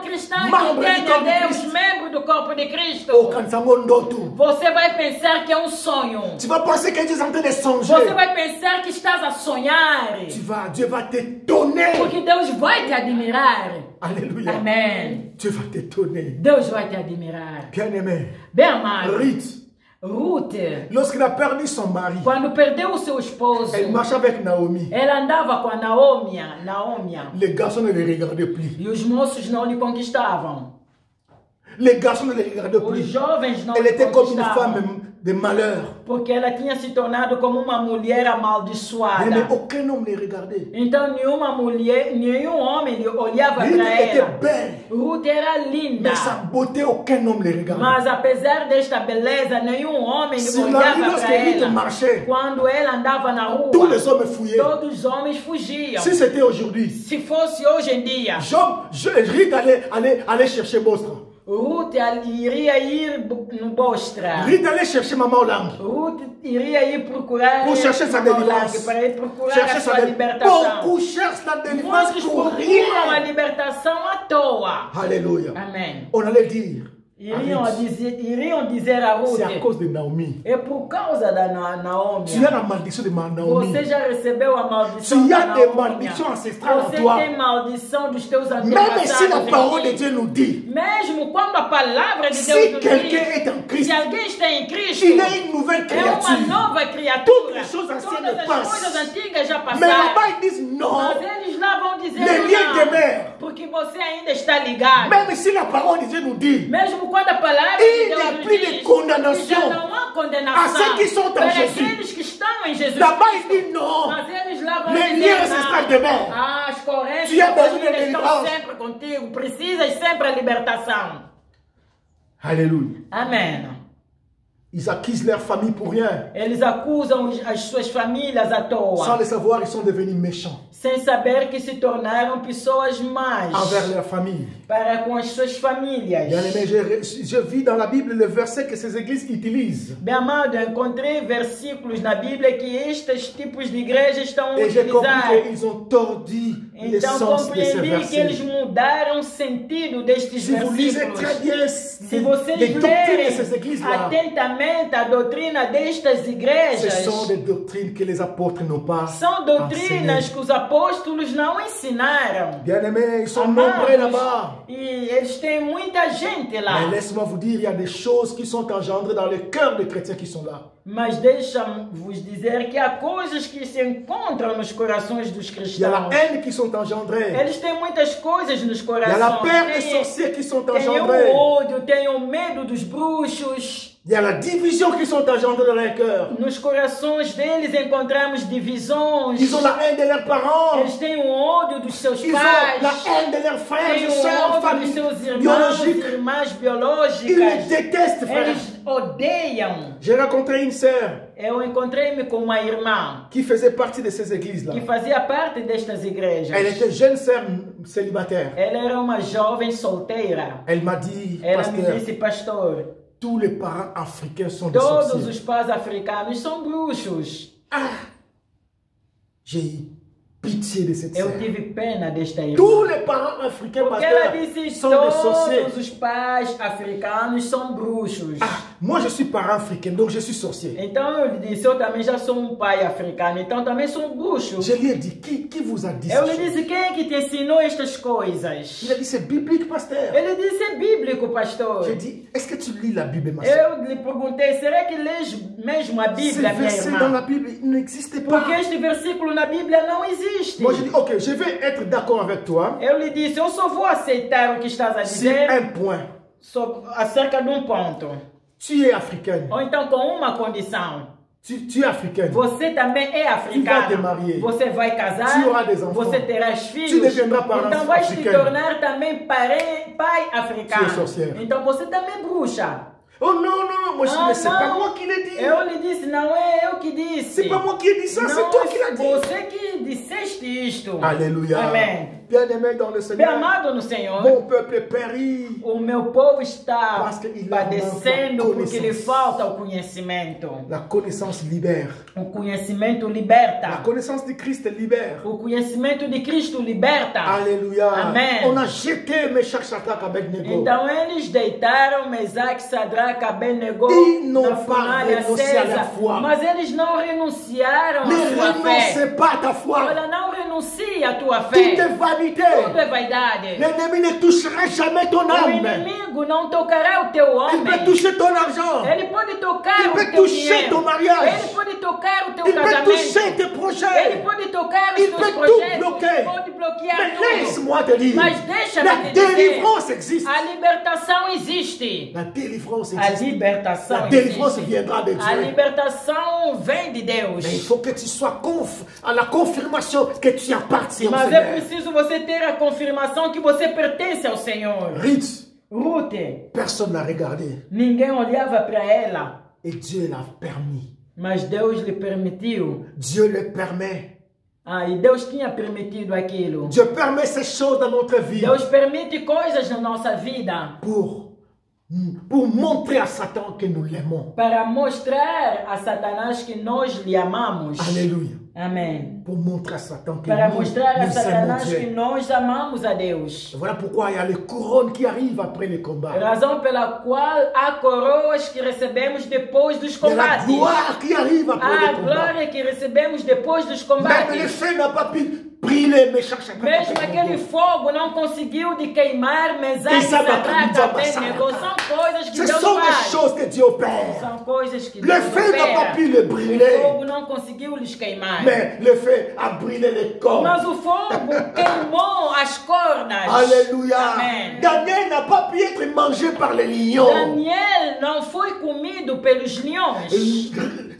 cristão Membre que du tem corps a de Deus, Christ. membro do corpo de Cristo. Oh, quand ça monte dans tout. Você vai pensar que é um sonho. Tu vas penser que Dieu est en train de songer. Você vai pensar que estás a sonhar. Dieu va t'étonner. Porque Deus vai te admirar. Alléluia. Amém. Dieu va t'étonner. Deus vai te admirar. Bien-aimé. Bem amado. Ruth, Ruth, lorsqu'elle a perdu son mari, quando perdeu o seu esposo, elle marchait avec Naomi. ela andava com a Naomi. Les garçons ne les regardaient plus. E os moços não lhe conquistavam. Les garçons ne les regardaient Os plus. jovens não Elle lhe était comme une conquistavam. femme de malheur. Porque ela tinha se tornado como uma mulher Mais amaldiçoada. aucun homme ne les regardait. Então nenhum homem lhe olhava Ruth para était ela. belle. Ruth era linda. Mais sa beauté, aucun homme ne les regardait. Mas apesar desta beleza, nenhum homem Sur la rue, olhava lorsque para Ruth ela. marchait, Quando ela andava na rua, tous les hommes fouillaient. todos os homens fugiam. Si c'était aujourd'hui, Se fosse hoje em dia, Ruth allait chercher Bostra. Ruth iria ir no Bostra. Ruth allait chercher Maman Hollande. Ruth iria ir procurar Pour chercher sa délivrance. para ir procurar Chercher a sua sa libertação. Beaucoup cherchent la délivrance Muitos pour procuram a rien. libertação à toa. Alléluia. Amém. On allait dire, E iriam dizer a Ruth. C'est à cause de Naomi. É por causa da Naomi. Tu as la malédiction de Naomi. Você já recebeu a maldição Tu da as Naomi. des malédictions ancestrales en Você toi. tem maldição dos teus Même antepassados. si la parole de em ti. Dieu nous dit, Mesmo quando a palavra de si Deus nos quelqu'un diz, est en Christ, se alguém está em Cristo, il est une nouvelle é uma créature. nova criatura. Toutes les choses anciennes Todas as passent. coisas antigas já Mais passaram. là-bas, ils disent non. Mas eles lá vão dizer Les liens não, demeurent. porque você ainda está ligado. Même si la parole de Dieu nous dit, Mesmo quando a palavra de il Deus n'y a nos plus diz de que condamnation já não há condenação à ceux qui sont en para Jésus. aqueles que estão em Jesus Là-bas, Cristo. il dit non. Mas eles lá vão Les dizer liens ancestrales demeurent. as correntes Tu as da besoin de família estão délivrance. sempre contigo. Precisas sempre a libertação. Alléluia. Amém. Ils accusent leur famille pour rien. Eles acusam as suas famílias à Sans toa, le savoir, ils sont devenus méchants sem saber que se tornaram pessoas más envers leur famille. para com as suas famílias. Bien-aimé, je vis dans la Bible le verset que ces églises utilisent. Bem amado, eu encontrei versículos na Bíblia que estes tipos de igrejas estão a Et j'ai compris utilizar. qu'ils ont tordu Então l'essence de ces compreendi que eles versets. mudaram o sentido destes Si vous lisez versículos. très bien Se vocês les doctrines de lerem ces églises-là, atentamente a doutrina destas ce igrejas, sont des doctrines que les apôtres n'ont pas são doutrinas enseignées. que os apóstolos não ensinaram. Bien-aimés, ils sont Amados, nombreux là-bas. e eles têm muita gente lá. Mais laisse-moi vous dire, il y a des choses qui sont engendrées dans le cœur des chrétiens qui sont là. Mas deixa-vos dizer que há coisas que se encontram nos corações dos Il y a la cristãos. haine qui sont engendrées. Eles têm muitas coisas nos Il y a la corações. peur des sorciers qui sont Tem engendrées. o ódio, tem o medo dos bruxos. Il y a la division qui sont engendrées dans leur cœur. Nos corações deles encontramos divisões. Ils ont la haine de leurs parents. Eles têm o ódio dos seus Ils ont la pais. haine de leurs frères Têm et o sœurs, ódio dos familles seus irmãos e biologiques. irmãs Ils les biológicas. détestent, frère. Eles odeiam. J'ai rencontré une sœur Eu encontrei-me com uma irmã qui faisait partie de ces églises-là. que fazia parte destas igrejas. Elle était jeune sœur célibataire. Ela era uma jovem solteira. Elle m'a dit, Ela me pasteur, disse, pastor, tous les parents africains sont des todos sorciers. os pais africanos são bruxos. J'ai eu pitié de cette Eu sœur. tive pena desta irmã. Tous les parents africains, Porque ela pasteur, disse, sont des sorciers. todos os pais africanos são bruxos. Moi, je suis parent africain, donc je suis sorcier. Então eu lhe disse, eu também já sou um pai africano, então também sou um bruxo. Je lui ai dit, qui vous a dit Eu ça? lhe disse, quem é que te ensinou estas coisas? Il a dit, c'est biblique, pasteur. Ele disse, é bíblico, pastor. J'ai dit, est-ce que tu lis la Bible, ma soeur? Eu lhe perguntei, será que lês mesmo a Ces Bíblia, minha versets dans la irmã? Bible, ils n'existent pas. Porque este versículo na Bíblia não existe. Moi, je dis, ok, je vais être d'accord avec toi Eu lhe disse, eu só vou aceitar o que estás a sur dizer un point. acerca de um ponto. Tu es africaine. Ou então com uma condição. Tu es africaine. Você também é africano. te marier. Você vai casar. Tu auras des enfants. Você terás filhos. Tu deviendras parent então vais te africain. tornar também pai africano. Tu es sorcière. Então você também é bruxa. Oh non, non, non, moi je dis, mais c'est pas moi qui l'ai dit. Eu lhe disse, não é eu que disse. C'est pas moi qui ai dit ça, c'est Não, toi qui l'as dit. você que disseste isto. Alléluia. Amém. Bien-aimé dans le Bem Seigneur, amado no Senhor. mon peuple périt. O meu povo está Parce que il padecendo manque a porque lhe connaissance. falta o conhecimento. La connaissance libère. O conhecimento La liberta. connaissance de Christ libère. O conhecimento de Cristo liberta. Alléluia. Amen. On a jeté Meshach, Shadrach, Abednego. Então eles deitaram Mesaque, Sadraque, Abednego Ils n'ont na pas fornalha renoncé à la acesa. foi. Mas eles não renunciaram Ne à sua fé. renoncez pas à ta foi. Olha, não renuncia à tua Tout fé. est vanité. Tudo é vaidade. L'ennemi ne touchera jamais ton O âme. inimigo não tocará o teu Il homem. peut toucher ton argent. Ele pode tocar Il o peut teu toucher dinheiro. ton mariage. Ele pode tocar o teu Il peut casamento. toucher tes Ele projets. pode tocar os Il teus peut tout projetos. bloquer. Ele pode bloquear Mais tudo. laisse-moi te dire. Mas deixa-me La te dizer. délivrance existe. A libertação existe. La délivrance A existe. libertação La délivrance existe. viendra de A Dieu. libertação vem de Deus. Mais il faut que tu sois à la confirmation que tu appartiens au Mas é Seigneur. preciso você ter a confirmação que você pertence ao Senhor. Ruth, Ruth, personne n'a regardé. ninguém olhava para ela, Et Dieu l'a permis. mas Deus lhe permitiu. Dieu le permet. E Deus tinha permitido aquilo. Dieu permet ces choses dans notre vie Deus permite coisas na nossa vida pour pour montrer à Satan que nous l'aimons. Para mostrar a Satanás que nós lhe amamos. Alléluia. Amém. Pour montrer à Satan que Para nous, mostrar a nous aimons Satanás que Dieu. nós amamos a Deus. Voilà pourquoi il y a les couronnes qui arrivent après les combats. Razão pela qual há coroas que recebemos depois dos Il y a la combates. gloire qui arrive après Há les a combats. glória que recebemos depois dos Même le combates. feu n'a pas pu brûler Méchach, Shadrach, Mesmo Abednego. aquele fogo não conseguiu de queimar Mesaque, Isso é Sadraque, bacana, Abednego. São coisas que Ce Deus sont des faz. choses que Dieu opère. São coisas que Le Deus feu n'a pas opera. pu le O brûler, fogo não conseguiu lhes queimar. mais le feu a brûlé les corps. Mas o fogo queimou as cordas. Alléluia. Amém. Daniel n'a pas pu être mangé par les lions. Daniel não foi comido pelos leões.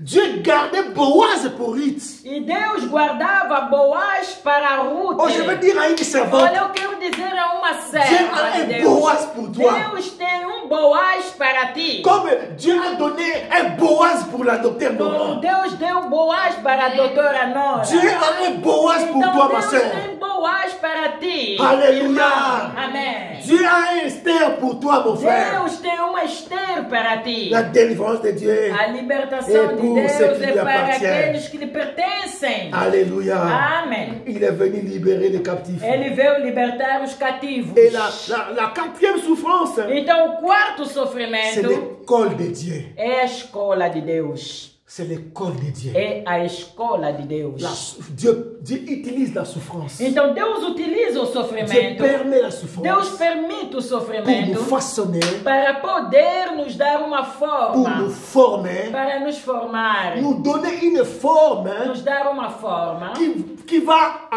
Dieu gardait Boaz pour Ruth. E Deus guardava Boaz para Ruth. Oh, je veux dire à une servante, Olha, eu quero dizer a uma Dieu serva a de un Deus. Boaz pour toi. Deus tem Boaz para ti. Comme Dieu a donné un Boaz pour la docteur Como Nora. Deus deu Boaz para a doutora Nora. Dieu a un Boaz pour Então toi, ma Deus soeur. tem Boaz para ti. Alléluia. irmão. Amém. Dieu a un Esther pour toi, mon frère. Deus tem uma Esther para ti. La délivrance de Dieu. A libertação Et de pour Deus ceux qui é lui para appartiennent. aqueles que lhe pertencem. Alléluia. Amém. Il est venu libérer les captifs. Ele veio libertar os cativos. Et la quatrième souffrance, Então, o quarto c'est sofrimento l'école de Dieu. é a escola de Deus. C'est l'école de Dieu. É a escola de Deus. Dieu utilise la souffrance. Então, Deus utiliza o Dieu sofrimento. permet la Deus souffrance permite o pour nous sofrimento façonner, para poder nos dar uma pour forma, nous former, para nos formar, nous donner une forme nos dar uma forma qui va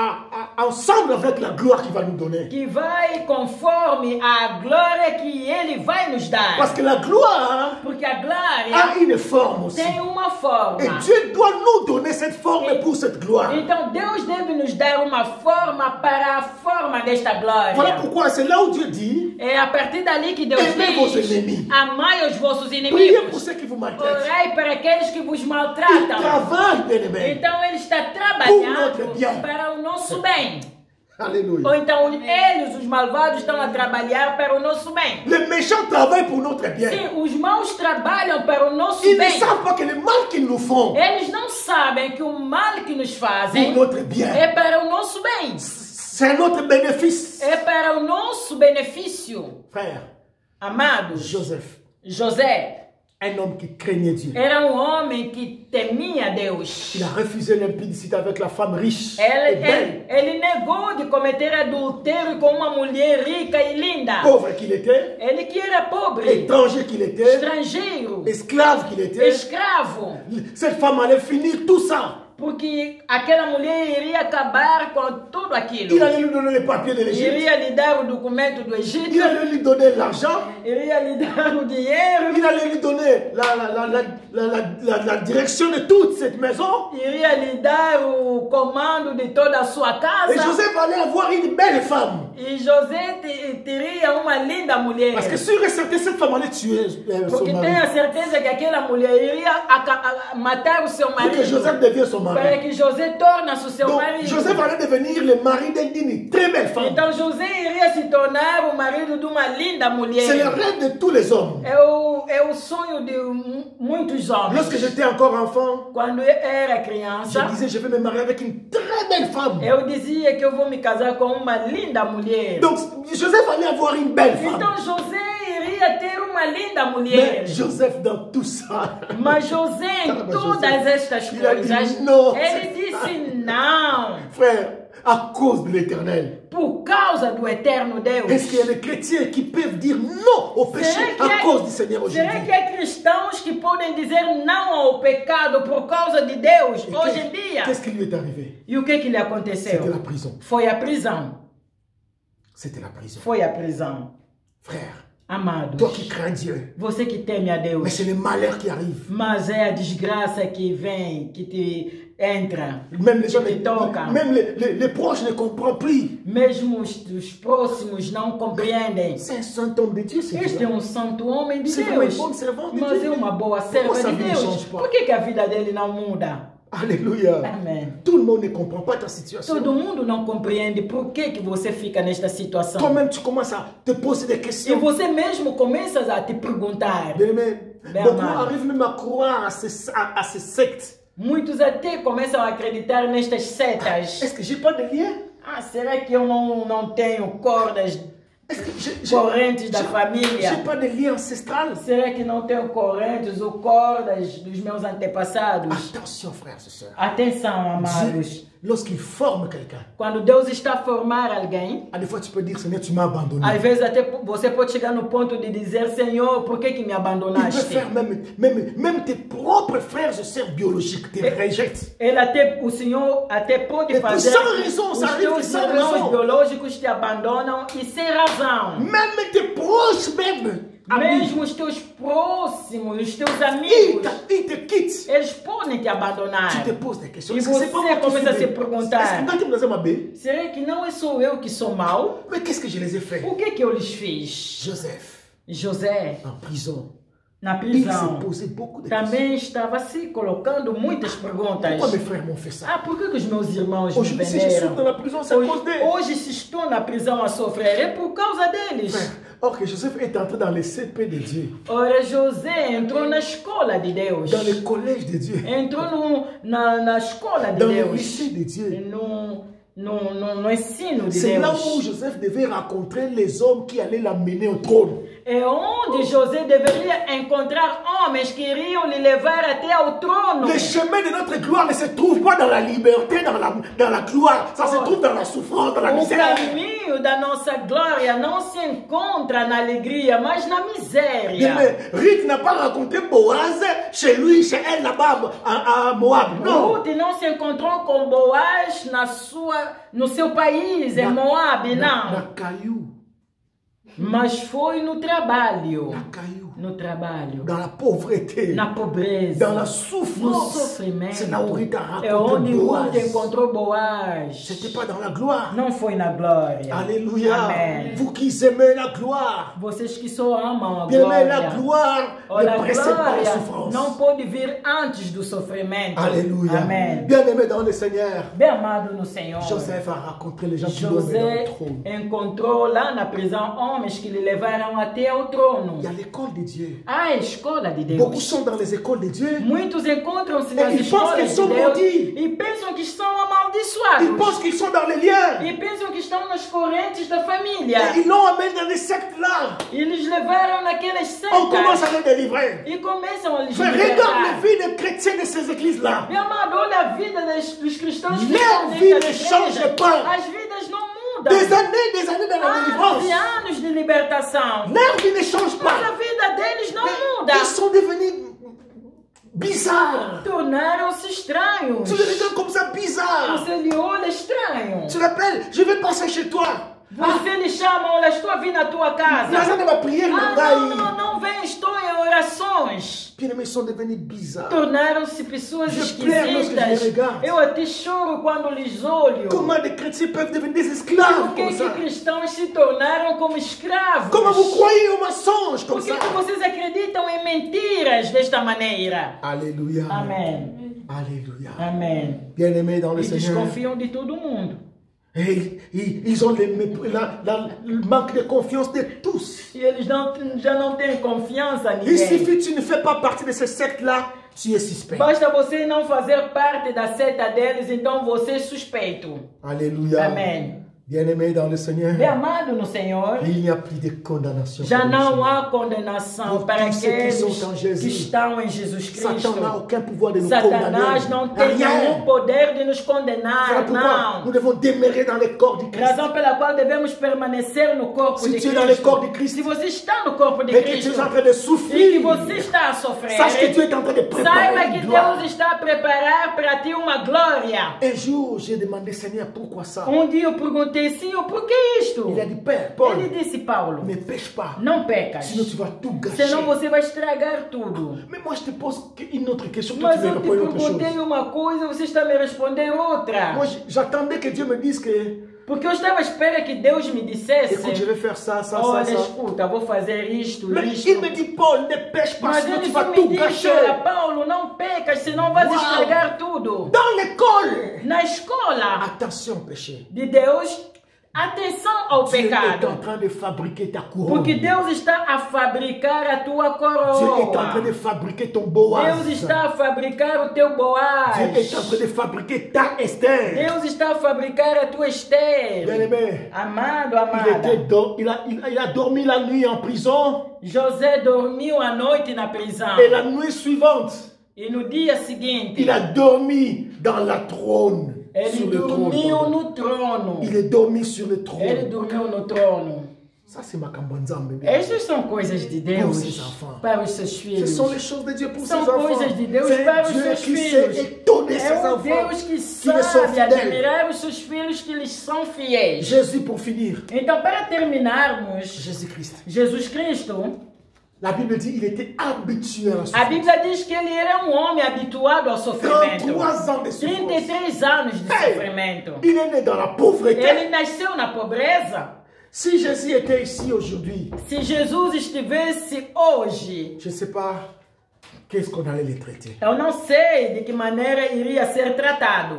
ensemble avec la gloire qu'il va nous donner. que vai conforme a glória que Ele vai nos dar. Parce que la gloire Porque a glória a une forme aussi. tem uma forma. Et Dieu doit nous donner cette forme pour cette gloire. Então Deus deve nos dar uma forma para a forma desta Voilà glória. pourquoi c'est là où Dieu dit, É a partir dali que Deus aimez vos diz: ennemis. amai os vossos Priez pour inimigos. ceux qui vous maltraitent. Orai para aqueles que vos Il maltratam. travaille, bien-aimé. Então Ele está Pour trabalhando notre bien. para o nosso bem. Alléluia. Ou então eles, os malvados, estão a trabalhar para o nosso bem. Les méchants travaillent pour notre bien. Sim, os maus trabalham para o nosso Ils ne bem. savent pas que le mal qu'ils nous font Eles não sabem que o mal que nos pour fazem notre bien, é para o nosso bem. c'est notre bénéfice. É para o nosso benefício. Frère, Amados, Joseph, José un homme qui craignait Dieu. era um homem que temia Deus. Il a refusé l'impudicité avec la femme riche et belle. Ele negou de cometer adultério com uma mulher rica e linda. Pauvre qu'il était, Ele que era pobre, étranger qu'il était, estrangeiro, esclave qu'il était, escravo. cette femme allait finir tout ça. Porque aquela mulher iria acabar com tudo aquilo. Il allait lui donner les papiers de l'Égypte. Iria lhe dar o documento do Egito. Il allait lui donner l'argent. Iria lhe dar o dinheiro. Il allait lui donner la direction de toute cette maison. Iria lhe dar o comando de toda a sua casa. Et Joseph allait avoir une belle femme. E José teria uma linda mulher. Parce que sûr et certain, cette femme allait tuer son Porque mari. tem a certeza que aquela mulher iria matar o seu Pour marido. que Joseph devienne son Para mari. que José torne-se o seu Donc marido. Joseph allait devenir le mari d'une très belle femme. Então José iria se tornar o marido de uma linda mulher. C'est le rêve de tous les hommes. É o sonho de muitos homens. Lorsque j'étais encore enfant, Quando eu era je criança, disais je vais me marier avec une très belle femme. eu dizia que eu vou me casar com uma linda mulher. Donc Joseph allait avoir une belle femme. Então José iria ter uma linda mulher. Mais Joseph dans tout ça, Mas José, em Caramba, todas José. estas Il a dit coisas, não. ele disse não. frère, à cause de l'éternel. Por causa do eterno Deus. Est-ce qu'il y a des chrétiens qui peuvent dire non au péché à cause du Seigneur Será que aujourd'hui? há cristãos que podem dizer não ao pecado por causa de Deus Et hoje em dia? Qu'est-ce qui lui est arrivé? E o que lhe C'était la aconteceu? prison. Foi a prisão. C'était la prison. Foi a prisão. Frère, Amados, toi qui crains Dieu, você que teme a mais Deus, c'est le malheur qui arrive. mas é a desgraça que vem, que te entra, Même les gens, que te toca. même les proches ne comprennent plus. Mesmo os próximos não compreendem. C'est un saint homme de Dieu, c'est Este é um santo homem de C'est vraiment Deus, une bonne servante de mas Dieu. é uma boa Pourquoi serva sa de vie ne Deus. change pas? Por que a vida dele não muda? Alléluia. Amém. Tout le monde ne comprend pas ta situation. Todo mundo não compreende por que você fica nesta situação. Toi-même, tu commences à te poser des E questions. você mesmo começa a te perguntar. Bien-aimé, Bien beaucoup amado. arrivent même à croire à ces sectes. Muitos até começam a acreditar nestas setas. Est-ce que j'ai pas de lien? Ah, será que eu não tenho cordas, Est-ce que correntes da j'ai família? pas de lien ancestral? Será que não tenho correntes ou cordas dos meus antepassados? Attention, frères et sœurs. Atenção, amados. Dieu, lorsqu'il forme quelqu'un, Quando Deus está a formar alguém, des fois tu peux dire, Seigneur, tu m'as abandonné. às vezes até você pode chegar no ponto de dizer, Senhor, por que me Il peut abandonaste? faire même tes propres frères et sœurs biologiques te rejettent. O Senhor até pode E fazer sem que razão, os ça arrive teus sem irmãos razão. biológicos te abandonam e sem razão. Même tes proches, même amis, Mesmo os teus próximos, os teus ils amigos, te quittent. eles podem te abandonar. Tu te poses des questions. E Est-ce que c'est pas moi você qui começa a se suis bête? perguntar, Est-ce que não tem que me será que não sou eu que sou mau? Mais qu'est-ce que je les ai fait? O que eu lhes fiz? Joseph, José, en prison, na il s'est prisão, posé beaucoup de questions. também estava se colocando muitas perguntas. Pourquoi mes frères m'ont fait ça? Ah, por que os meus irmãos me Aujourd'hui, si je souffre dans venderam? la prison, c'est à cause d'eux. Hoje, se estou na prisão a sofrer, é por causa deles. Frère, or que Joseph est entré dans les CP de Dieu, Ora, José entrou na escola de Deus. dans le collège de Dieu, Entrou na escola de dans le Deus. lycée de Dieu. No ensino de C'est là où Deus. Joseph devait rencontrer les hommes qui allaient l'amener au trône. É onde José deveria encontrar homens que iriam lhe levar até ao trono. Le chemin de notre gloire ne se trouve pas dans la liberté, dans la gloire. Ça se trouve dans la souffrance, dans la O misère. caminho da nossa glória não se encontra na alegria, mas na miséria. Mais Ruth n'a pas rencontré Boaz chez lui, chez elle là-bas à Moab. Non. Ruth não se encontrou com Boaz no seu país, em Moab, Na não. caillou. Mas foi no trabalho. Na caillou. No trabalho. Dans la pauvreté. Na pobreza. Dans la No souffrance. sofrimento. C'est là où Ruth a É rencontré onde Ruth Boaz. encontrou Boaz. C'était pas dans la gloire. Não foi na glória. Alléluia. Amém. Vous qui aimez la gloire. Vocês que só amam a Bien aimé, la glória. gloire Olha, ne a précède pas la glória souffrance. não pode vir antes do sofrimento. Alléluia. Amém. Bien aimé dans le Seigneur. Bem amado no Senhor. Joseph a rencontré les gens qui l'ont amené José dans le trône. encontrou lá na prisão homens que lhe levaram até ao trono. Il y a l'école de Dieu. A escola de Beaucoup Deus. sont dans les écoles de Dieu. Muitos encontram-se nas Eles pensam que escolas são de Deus maudits. e pensam que são Ils amaldiçoados. pensent qu'ils sont dans les liens. E pensam que estão nas correntes da família. Et ils l'ont amené dans les sectes là. E lhes levaram naqueles On commence sectas. à les délivrer. E começam a lhes Frère, regarde libertar. les vies des chrétiens de ces églises là. Meu amado, olha a vida dos cristãos que Leur estão vie dentro da ne change igreja. pas. As vidas não mudam. Des années dans la Anos délivrance. e anos de libertação. Leur vie ne change Mas a pas. vida deles não muda. Ils sont devenus bizarres. Tornaram-se estranhos. Tu les regardes comme ça, bizarres. Você lhe olha estranho. Tu l'appelles, je vais passer chez toi. Você lhe chama, olha, estou a vir na tua casa. Lazare va prier Ah, maintenant. não vem, estou em orações. Bien-aimés, ils sont devenus bizarres. Tornaram-se pessoas Je pleure lorsque je les esquisitas. regarde. Eu até choro quando lhes olho. Comment des chrétiens peuvent devenir des esclaves Por que, comme que ça? cristãos se tornaram como escravos? Comment vous croyez au mensonge comme Por que, ça? que vocês acreditam em mentiras desta maneira? Alléluia. Amém. Alléluia. Amém. Bien-aimés dans le E Seigneur. desconfiam de todo mundo. Et ils ont le manque de confiance de tous. E eles já não têm confiança em Il ninguém. suffit que tu ne fais pas partie de ces sectes-là, tu es suspect. Basta você não fazer parte da seta deles, então você é suspeito. Alléluia. Amém. Bien-aimés dans le Seigneur. Bem amado no Senhor, Il n'y a plus de condamnation. já pour le não Seigneur. há condenação Pour para tous ceux qui aqueles sont en Jésus. que estão em Jesus Satan n'a Cristo. aucun pouvoir de nous Satanás condamner. não tem Rien. nenhum poder de nos Voilà condenar, pourquoi nous não. devons demeurer dans le corps du Christ. Razão pela qual devemos permanecer no corpo Si de tu es dans le corps Cristo. de Christ Se você está no corpo de et que tu Cristo es en train de e que souffrir, você está a sofrer, sache que Dieu est en train de préparer saiba une que gloire. Deus está a preparar para ti uma glória. Un jour, j'ai demandé, Seigneur, pourquoi ça? Dia eu perguntei, Senhor, por que isto? Il a dit, Père, Paul, Ele disse, Paulo, ne pêche pas. não pecas, Sinon, tu vas tout gâcher. senão você vai estragar tudo. Mais moi, je te pose une autre question. Toi, Mas tu me eu te réponds une autre chose. perguntei uma coisa, você está me respondendo outra. Moi, j'attendais que Dieu me dise que Porque eu estava à espera que Deus me dissesse: écoute, je vais faire ça, ça, olha, ça, ça. escuta, vou fazer isto, Mais isto. il me dit, Paul, ne pêche pas, Mas sinon tu ele vas só me tout disse: gâcher. olha, Paulo, não pecas, senão vais Uau. estragar tudo. Dans l'école, Na escola attention au péché. de Deus, atenção ao Dieu est en pecado. train de fabriquer ta couronne. Porque Deus está a fabricar a tua Dieu est en train de coroa. fabriquer ton Boaz. Deus está a fabricar o teu Dieu est en Boaz. train de fabriquer ta Esther. Deus está a fabricar a tua Esther. Bien-aimé, Amado, il, amada. il a dormi la nuit en prison. José dormiu a noite na prisão. Et la nuit suivante, E no dia seguinte, il a dormi dans la trône. ele Sur le dormiu trône. no trono. Il est dormi sur le Ele trône. dormiu no trono. Ça, c'est ma cambanzambe. Estas são coisas de Pour Deus ses enfants. para os seus Ce filhos. sont les choses de Dieu pour ses São enfants. coisas de Deus C'est para os Dieu seus qui filhos. sait étonner ses É um enfants. Deus que qui les sont sabe fidèles. admirar os seus filhos que lhes são fiéis. Jésus, pour finir. Então, para terminarmos, Jésus-Christ. Jesus Cristo, La Bible dit qu'il était habitué à la a souffrance. Bíblia diz que ele era um homem habituado ao sofrimento. 33 ans de souffrance. 33 anos de Hey! sofrimento. Il est né dans la pauvreté. Ele nasceu na pobreza. Si Jésus était ici aujourd'hui, Se Jesus estivesse hoje, je ne sais pas qu'est-ce qu'on allait les traiter. eu não sei de que maneira iria ser tratado.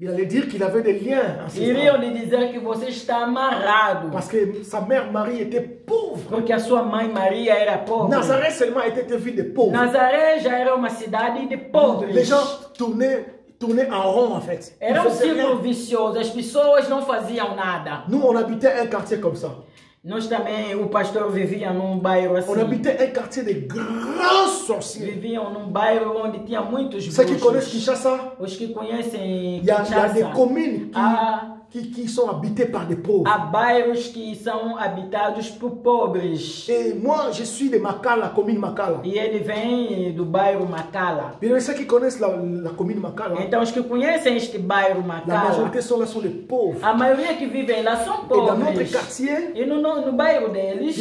Il allait dire qu'il avait des liens Iriam ancestraux. lhe dizer que você está amarrado. Parce que sa mère Marie était pauvre. Porque a sua mãe Maria era pobre. Nazareth seulement était une ville de pauvres. Nazaré já era uma cidade de pobres. Les gens tournaient en rond en fait. Ils Era um faisaient círculo rien. vicioso. As pessoas não faziam nada. Nous, on habitait un quartier comme ça. Nós também, o pastor vivia num bairro assim. On habitait un quartier de grands sorciers. Viviam num bairro onde tinha muitos Ceux qui connaissent bruxos. Kinshasa, Os que conhecem il y a des Kinshasa, communes há, qui sont habitées par des pauvres. há bairros que são habitados por pobres. Et moi, je suis de Makala, commune Makala. E ele vem do bairro Macala. Bien, ceux qui connaissent la commune Makala, Então, os que conhecem este bairro la Macala, majorité sont là, sont les pauvres. a maioria que vivem lá são Et dans notre pobres. quartier, E no bairro deles,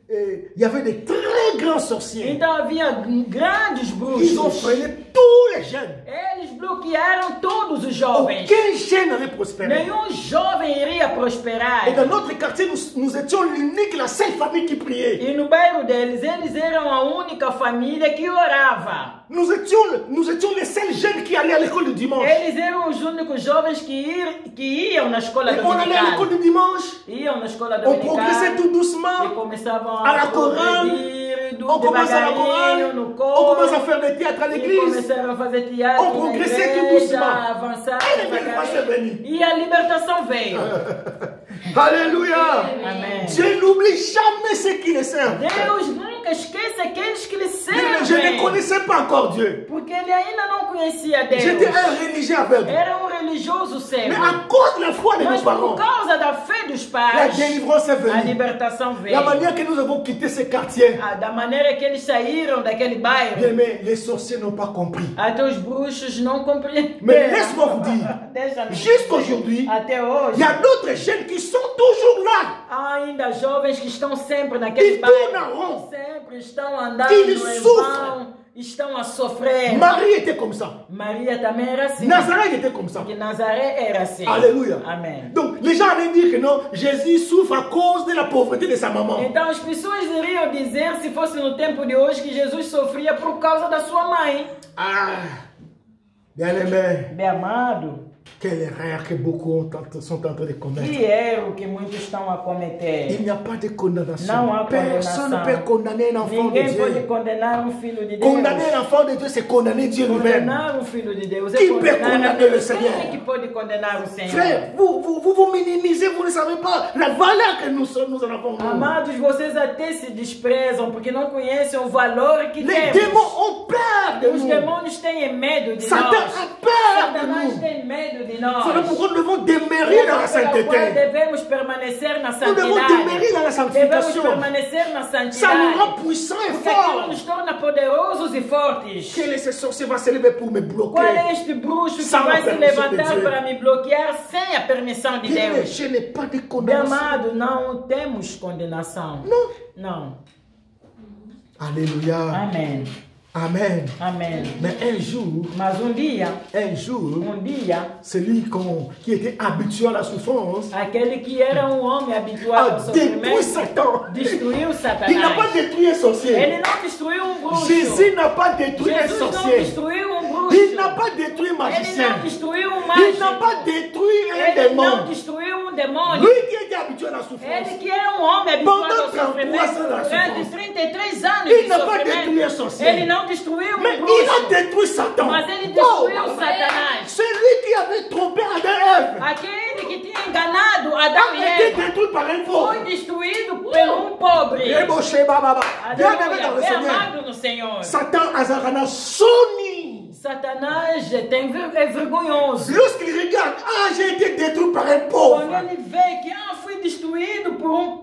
il y avait des très grands sorciers. então havia grandes Ils ont bruxos. freiné tous les jeunes. Eles bloquearam todos os jovens. Aucun jeune n'allait prospérer. Nenhum jovem iria prosperar. Et dans notre quartier, nous étions l'unique, la seule famille qui priait. E no bairro deles, eles eram a única família que orava. Nous étions les seuls jeunes qui allaient à l'école du dimanche. Eles eram os únicos jovens que iam na escola Et on allait à l'école dominical. du dimanche. Iam na escola On progressait dominical tout e doucement. começavam À la a chorale, progredir On commence à la devagarinho chorale. no On coro. commence à faire des théâtres à E l'église. começaram a fazer teatro On na progressait tout igreja, doucement. avançar Et la délivrance est devagarinho. venue. E a libertação veio. Alléluia. Amém. Dieu n'oublie jamais ceux qui le servent. Deus nunca esquece aqueles que lhe Je ne servem. connaissais pas encore Dieu. Porque ele ainda não conhecia Deus. J'étais un religieux aveugle. Era um religioso Mais cego. à cause de la foi de Mas nos por parents, causa da fé dos la pais, délivrance est a venue. libertação veio. La manière que nous avons quitté ce quartier, Da maneira que eles saíram daquele bairro, bien aimé, les sorciers n'ont pas compris. até os bruxos não compreenderam. Mais laisse-moi vous dire, Deixa-me. jusqu'aujourd'hui, Até il hoje, y a d'autres jeunes qui sont toujours là. há ainda jovens que estão sempre naquele Ils tournent bairro. en rond. Sempre estão andando Eles em sofrem. vão, estão a sofrer. Marie était comme ça. Maria também era assim. Nazareth était comme ça. Porque Nazaré era assim. Alléluia. Amém. Donc, les gens allaient dire que non, Jésus souffre à cause de la pauvreté de sa maman. Então as pessoas iriam dizer, se fosse no tempo de hoje, que Jesus sofria por causa da sua mãe. Ah, bien aimé, Bem amado, quelle erreur que beaucoup sont en train de commettre. que erro que muitos estão a cometer. Il n'y a pas de condamnation. Não há Personne ne peut condenação. condamner un enfant de Ninguém pode Dieu. condenar um filho de Deus. Condamner un enfant de Dieu, c'est condamner Dieu lui-même. Condenar um filho de Deus é Qui peut condenar a condamner Deus. le Seigneur? Quem é que pode condenar o Senhor? Frère, vous minimisez, vous ne savez pas la valeur que nous en avons. nous. Amados, vocês até se desprezam porque não conhecem o valor que Les temos. démons ont peur de Os nous. demônios têm medo de Satan nós. a peur de Satanás nous. tem medo de C'est nós. pourquoi nous devons demeurer dans la Pela qual sainteté. devemos permanecer na Nous devons santidade. demeurer dans la Devemos sanctification. permanecer na Ça nous santidade. rend puissants et Porque aquilo forts. nos torna poderosos e fortes. Quel est ce sorcier va se lever pour me bloquer? Qual é este bruxo que Sans vai a se permissão de levantar Deus. para me bloquear sem a permissão de Bien, Deus? je n'ai pas de Bem condamnation. amado, não temos condenação. Non. Não. Alléluia. Amém. Amen. Amém. Mais un jour, Mas um dia, celui qui était habitué à la souffrance aquele que era um homem habituado ao a détruit sofrimento, Satan. destruiu Satanás. Il n'a pas détruit un sorcier. Ele não destruiu um bruxo. Jésus n'a pas détruit un Jesus não sorcier. destruiu um bruxo. Il n'a pas détruit un Ele magicien. não destruiu um Il mágico. n'a pas détruit un Ele não démon. destruiu um demônio. Lui qui était habitué à la souffrance. Ele que era um homem habituado Pendant ao 33 sofrimento anos da durante souffrance. 33 anos Il de n'a pas détruit un sofrimento. sorcier. Ele não destruiu Mais um il a bruxo. détruit Satan. Mas ele destruiu Satanás. Celui qui avait trompé Adam et Ève Aquele que tinha enganado Adão a e été Eva détruit par un pauvre. foi destruído por pobre. Ébauché, bababa. Bien aimé Aleluia, dans le bem Seigneur. amado no Senhor. Satan Azarana Sony. Satanás é vergonhoso. Lorsqu'il regarde, j'ai été détruit par un Quando pauvre. ele vê que fui destruído por um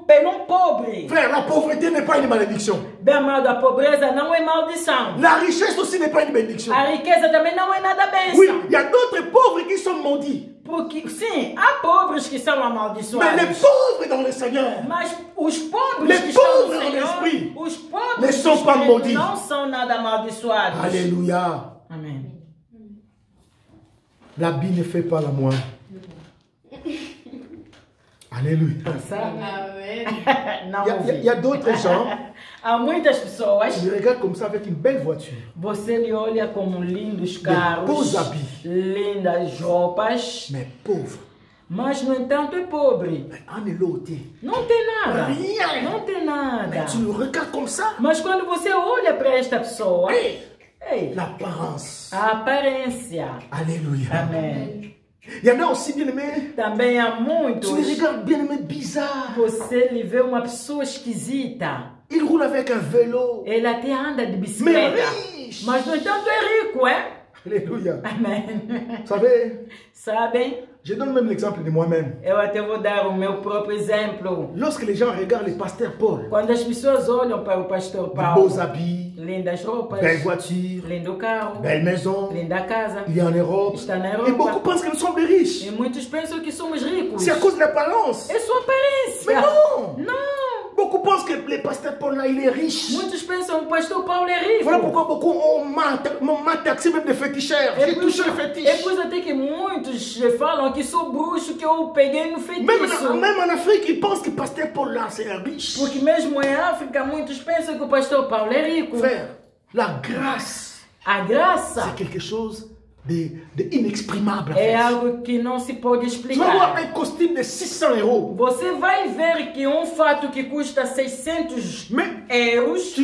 pobre. Frère, la pauvreté n'est pas une malédiction. Bem amado, a pobreza não é maldição. La richesse aussi n'est pas une bénédiction. A riqueza também não é nada Oui, bênção. il y a d'autres pauvres qui sont maudits. Porque, sim, há pobres que são Mais amaldiçoados. les pauvres dans le Seigneur Mas os pobres Les que estão no pauvres en Senhor, esprit os pobres ne do sont pas espírito maudits. não são nada amaldiçoados. Alléluia. Amém. L'habit ne fait pas la moine. Alléluia. Sabe? Amém. Não Il y a ouvi. d'autres gens Há muitas pessoas, qui me regardent comme ça avec une belle voiture. você lhe olha como lindos carros, beaux habits. lindas roupas, Mais pauvre. mas no entanto é pobre. En éloté. Não tem nada. Rien. Não tem nada. Mais tu le regardes comme ça. Mas quando você olha para esta pessoa, Hey, ei, l'apparence. a aparência. Alléluia. Amém. Il y en a aussi, bien aimé. Também há muitos. Tu les regardes, bien aimé, bizarre. Você lhe vê uma pessoa esquisita. Il roule avec un vélo. Ele até anda de Mais bicicleta. riche. Mas no entanto é rico, é? Alléluia. Amém. Vous savez, Sabem? je donne même l'exemple de moi-même. Eu até vou dar o meu próprio exemplo. Lorsque les gens regardent le pasteur Paul, Quando as pessoas olham para o pastor de Paulo, beaux habits, lindas roupas, belles voitures, lindo carro, belle maison, linda casa, il est en Europe. está na Et beaucoup Europa. pensent que nous sommes des riches. E muitos pensam que somos ricos. C'est à cause de l'apparence. É sua aparência. Mais non. Não. Beaucoup pensent que le pasteur Paul là, il est riche. Muitos pensam que o pastor Paulo é rico. Voilà pourquoi beaucoup m'a taxé même des féticheurs. J'ai touché le É fétiche. por isso até que muitos falam que sou bruxo, que eu peguei no feitiço. Même en Afrique, ils pensent que le pasteur Paul là, c'est un riche. Porque mesmo em África, muitos pensam que o pastor Paulo é rico. Frère, la grâce, A graça c'est quelque chose de inexprimable. é algo que não se pode Tu vas voir explicar. un costume de 600 euros. Você vai ver que fato que custa 600 Mais euros, tu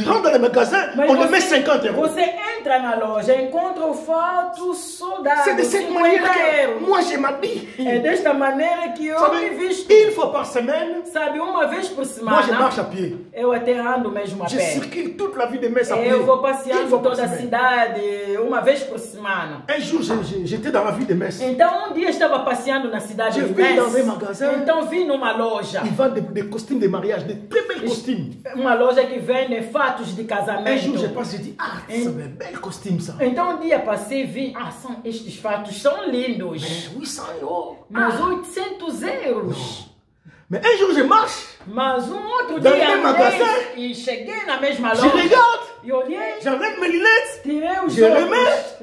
rentres dans le magasin, mas on te met 50 euros. você entra na loja, encontra o fato soldado, C'est de cette 50 manière que euros. moi je m'habille. É desta maneira que eu Vous me savez, visto. une fois par semaine, Sabe, uma vez por moi je marche semana, à pied. eu até ando mesmo a Je pé. circule toute la vie de mes à pied. Eu vou Une passeando fois par toda a semaine. cidade uma vez por semana. Un jour, j'étais dans la ville de Metz. Então, dia estava passeando na cidade Je de vi dans Metz. un magasin. Então, vi numa loja. Ils vendent des costumes de mariage, des très belles costumes. Uma loja que vende fatos de Un jour, casamento. je passe, je dis, c'est un bel costume ça. Então, um dia passei e vi, estes fatos são lindos. Mais 800 euros. Mas 800 euros. Mais un jour, je marche, Mas outro Dans dia le même andei magasin. e cheguei na mesma je loja. regarde, E olhei, j'enlève mes lunettes, tirei os je óculos remets,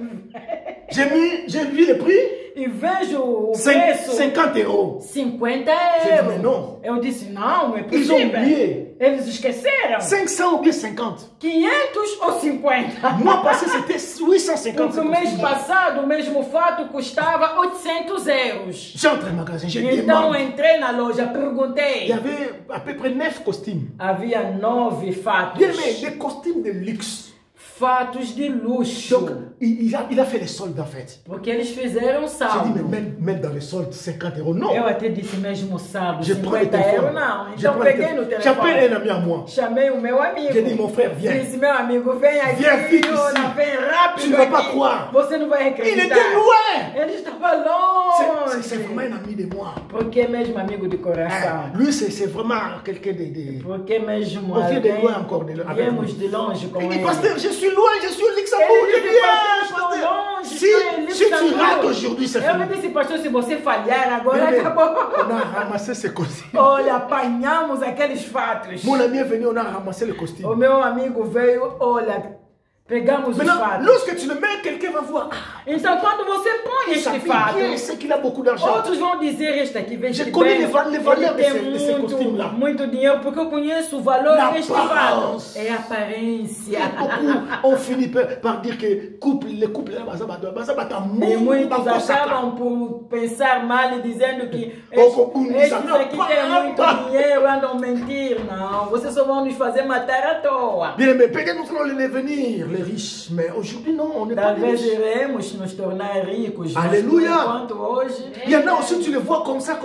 j'ai vu le prix, e vejo o preço. 50 euros. 50 J'ai dit, euros. mais non. Eu disse, não é Ils ont possível. oublié. Eles esqueceram. 500 ou bien 50. 500 ou 50? Mois passé, c'était 850. Porque ce o mês costume. passado, o mesmo fato custava 800 euros. J'entre au magasin, j'ai Então demandé. entrei na loja, Il y perguntei. avait à peu près 9 costumes. Havia 9 fatos. Bien aimé, des costumes de luxe. Fatos de luxo. Donc, il a fait les soldes en fait. Porque eles fizeram J'ai dit, saldo. mais mettre dans les soldes 50 euros. Non. Eu até disse mesmo saldo, Je prends le 50 euros téléphone. não. Je Então prends le peguei no téléphone. J'appelle telefone. un ami à moi. Chamei o meu amigo. J'ai dit, mon frère, viens. Disse, meu amigo, vem aqui. Viens vite ici. Olha, vem rápido Tu ne vas pas aqui. croire. Você não vai Il acreditar. était loin. Ele estava longe. C'est vraiment un ami de moi. Porque é mesmo amigo de coração. Lui, c'est vraiment quelqu'un de... Porque mesmo On vient de alguém loin encore. viemos de longe com Il dit, ele. pasteur, je suis loin, je suis au Luxembourg. Ele Je disse, viens, pastor, estou pasteur. longe, estou em Si tu Luxembourg. rates aujourd'hui, c'est Eu me fini. disse, pastor, se você falhar agora, Bébé, acabou. on a ramassé ces costumes. Olha, apanhamos aqueles fatos. Mon ami est venu, on a ramassé le costume. O meu amigo veio, olha, pegamos os Maintenant, fatos. lorsque tu le mets, quelqu'un va voir. Ah, Então, quando você põe il este s'habille fato, bien, c'est qu'il a beaucoup d'argent. outros vão dizer, este aqui veste Je connais bem, les valeurs ele de ces costumes-là. tem muito dinheiro, porque eu conheço o valor deste fato. L'apparence. É a aparência. Beaucoup ont fini par dire que les couples, E muitos acabam por pensar mal e dizendo que Ou estes não, aqui têm muito dinheiro, andam a mentir. Não, vocês só vão nos fazer matar à toa. Bien aimé, peut-être nous allons les devenir les riches, mais aujourd'hui non, on n'est pas des Talvez riches. iremos nos tornar ricos. mas Alléluia. por enquanto hoje. Il y en a aussi, tu les vois comme ça,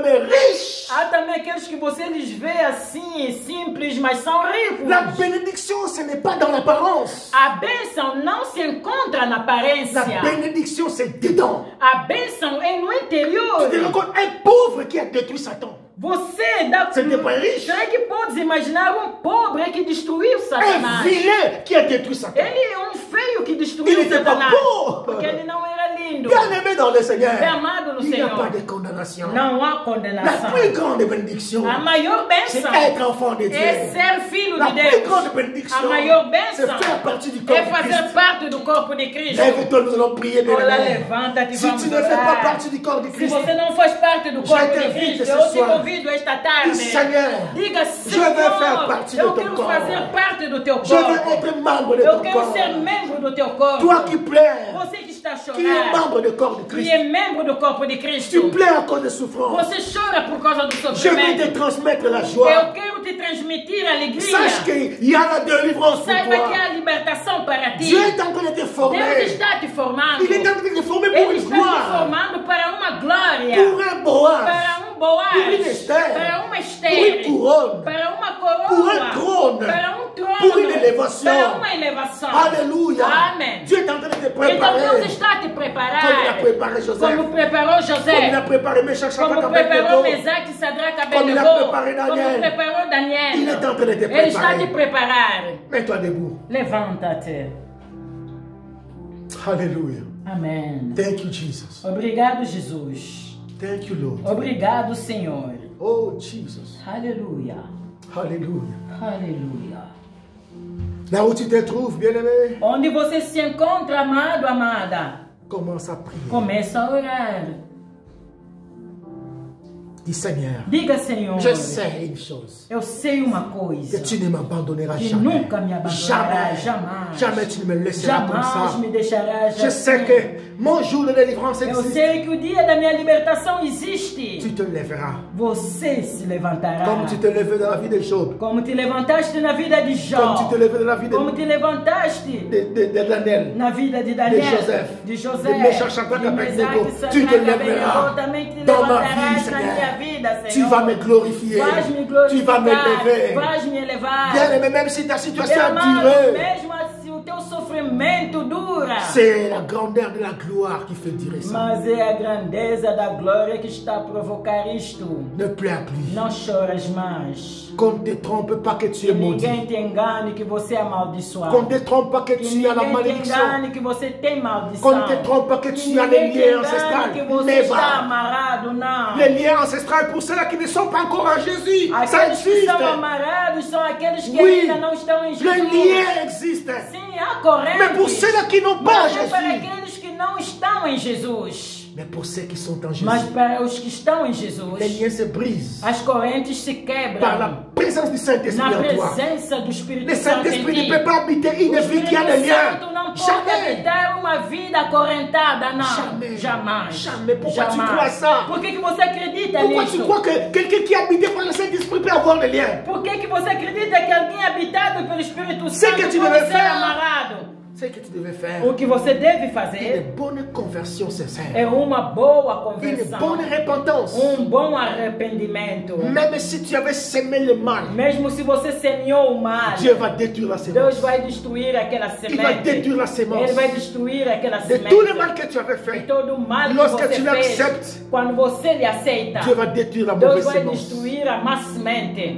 mais riches. Há também aqueles que você lhes vê assim, simples, mas são ricos. La bénédiction, ce n'est pas dans l'apparence. A bênção não se encontra na La aparência. bénédiction, c'est dedans. A bênção é no interior. Tu te rends compte, un pauvre qui a détruit Satan. Você dá. Você não é rico? Será que podes imaginar um pobre que destruiu Un Satanás? vilain qui a détruit Satan. Ele é um feio que Ele destruiu était pas Satanás. beau. Porque ele não era lindo. Bien aimé dans le Seigneur. Bem amado no Il n'y a Senhor. pas de condamnation. Não há La condenação. plus grande bénédiction, A maior c'est bênção être enfant de Dieu. é ser filho La de plus Deus. grande bénédiction, A maior c'est bênção faire partie du corps é de fazer Christ. parte do corpo de Cristo. Lève-toi, nous allons prier bien Olha, aimé. levanta-te, Si vamos tu ne fais pas orar. partie du corps de Se Christ, você não faz parte do corpo de t'invite Cristo, ce eu te soir. convido esta tarde. dis Seigneur, Diga, je veux faire Senhor, partie de eu ton quero corps. fazer parte do teu Je veux corpo. être membre de Eu ton quero corps. ser membro do teu corpo. Toi qui pleures, Você que está a qui es chorar, membre du corps de que Christ, é membro do corpo de tu Cristo. pleures à cause de souffrance. Você chora por causa do Je vais te sofrimento. transmettre la Eu joie. quero te transmitir alegria. Sache qu'il y a la délivrance pour Saiba que toi. há libertação para ti. Dieu est en train de te Deus former. está te formando. Il est en train de te former pour Ele une está te gloire, formando para uma glória. pour un Boaz, Para um Boaz, pour une Esther, para uma pour Esther, une couronne, para uma coroa, pour un trône, para um trono, pour une élévation. para uma elevação. Alléluia. Amen. Dieu est en train de te Então Deus préparer. está a te Comme il a preparar, préparé Joseph. como preparou Comme il a José, préparé Meshach, Shadrach, como preparou Abednego. Mesaque, Sadraque, Comme il a Abednego, préparé como Daniel. preparou Daniel. Il est en train de te Ele está a te préparer. preparar. Mets-toi debout. Levanta-te. Alléluia. Amém. Thank you, Jesus. Obrigado, Jesus. Thank you, Lord. Obrigado, Senhor. Oh, Jesus. Aleluia. Alléluia. Aleluia. Là où tu te trouves, bien-aimé, Onde você se encontra, amado, amada, commence à prier. começa a orar. Dis Seigneur, Diga, Senhor, je sais une chose. eu sei uma coisa, Que tu ne m'abandonneras que jamais. nunca me abandonará, Jamais. jamais. Jamais tu ne me laisseras comme Jamais ça. me deixarás Je sais assim. que mon jour de délivrance Eu existe. sei que o dia da minha libertação existe. Tu te lèveras. Você se levantará. Comme tu te lèves dans la vie de Job. Como te levantaste na vida de Comme tu Jó. te lèves dans la vie Como te levantaste de Daniel. na vida de Daniel, de José, de de Meshach, Shadrach, de Abednego. Mesaque, Tu te Sadraque, lèveras Abednego, também te dans ma levantarás vie, na Seigneur. minha vida, Tu Senhor. vas me glorifier. Vais me Tu vas glorificar, m'élever. vais me elevar. Bien-aimé, même si ta situation Meu a amado, duré, mesmo se o teu sofrimento dura, c'est la grandeur de la gloire qui fait durer ça. mas é a grandeza da glória que está a provocar isto. Ne pleure plus. Não choras mais. Qu'on ne te trompe pas que tu Que es maudit. ninguém te engane que você é amaldiçoado. Qu'on ne te trompe pas que Que tu as la ninguém te malédiction. engane que você tem maldição. Qu'on ne te trompe pas que tu as les ninguém te liens engane ancestrales. que você Mais está va. amarrado, não. Les liens ancestrales pour ceux qui ne sont pas encore en Jésus. Ça Aqueles que existe. são amarrados são aqueles que Oui. ainda não estão em Les Jesus. liens existent. Sim, há correntes. Mais pour ceux qui n'ont pas Mas é para Jésus. aqueles que não estão em Jesus. Mais pour ceux qui sont en Jésus. Mas para os que estão em Les Jesus, liens se brisent as correntes se par la quebram présence du Saint-Esprit na en toi. presença do Espírito Le Santo em Saint-Esprit ti. ne peut pas habiter une O vie qui a des Espírito liens. Santo não pode Jamais. habitar uma vida acorrentada, não. Jamais. Jamais. Jamais. Pourquoi tu Jamais. crois ça? Por que você acredita Pourquoi tu nisso? crois que quelqu'un qui est habité par le Saint-Esprit peut avoir des liens? Por que você acredita que alguém habitado pelo Espírito C'est Santo que tu pode devais ser faire. amarrado? Ce que tu devais faire, O que você deve une fazer bonne conversion sincère, é uma boa une conversão, bonne repentance. bom arrependimento. Même si tu avais semé le mal, Mesmo se você semeou o mal, Dieu va détruire la Deus sémence. vai destruir aquela Il va semente. détruire la sémence. Ele vai destruir aquela De semente. tout le mal que tu avais De fait, todo o mal que Lorsque você tu fez, l'acceptes, quando você lhe aceita, Dieu va détruire la Deus mauvaise vai sémence. destruir a má semente.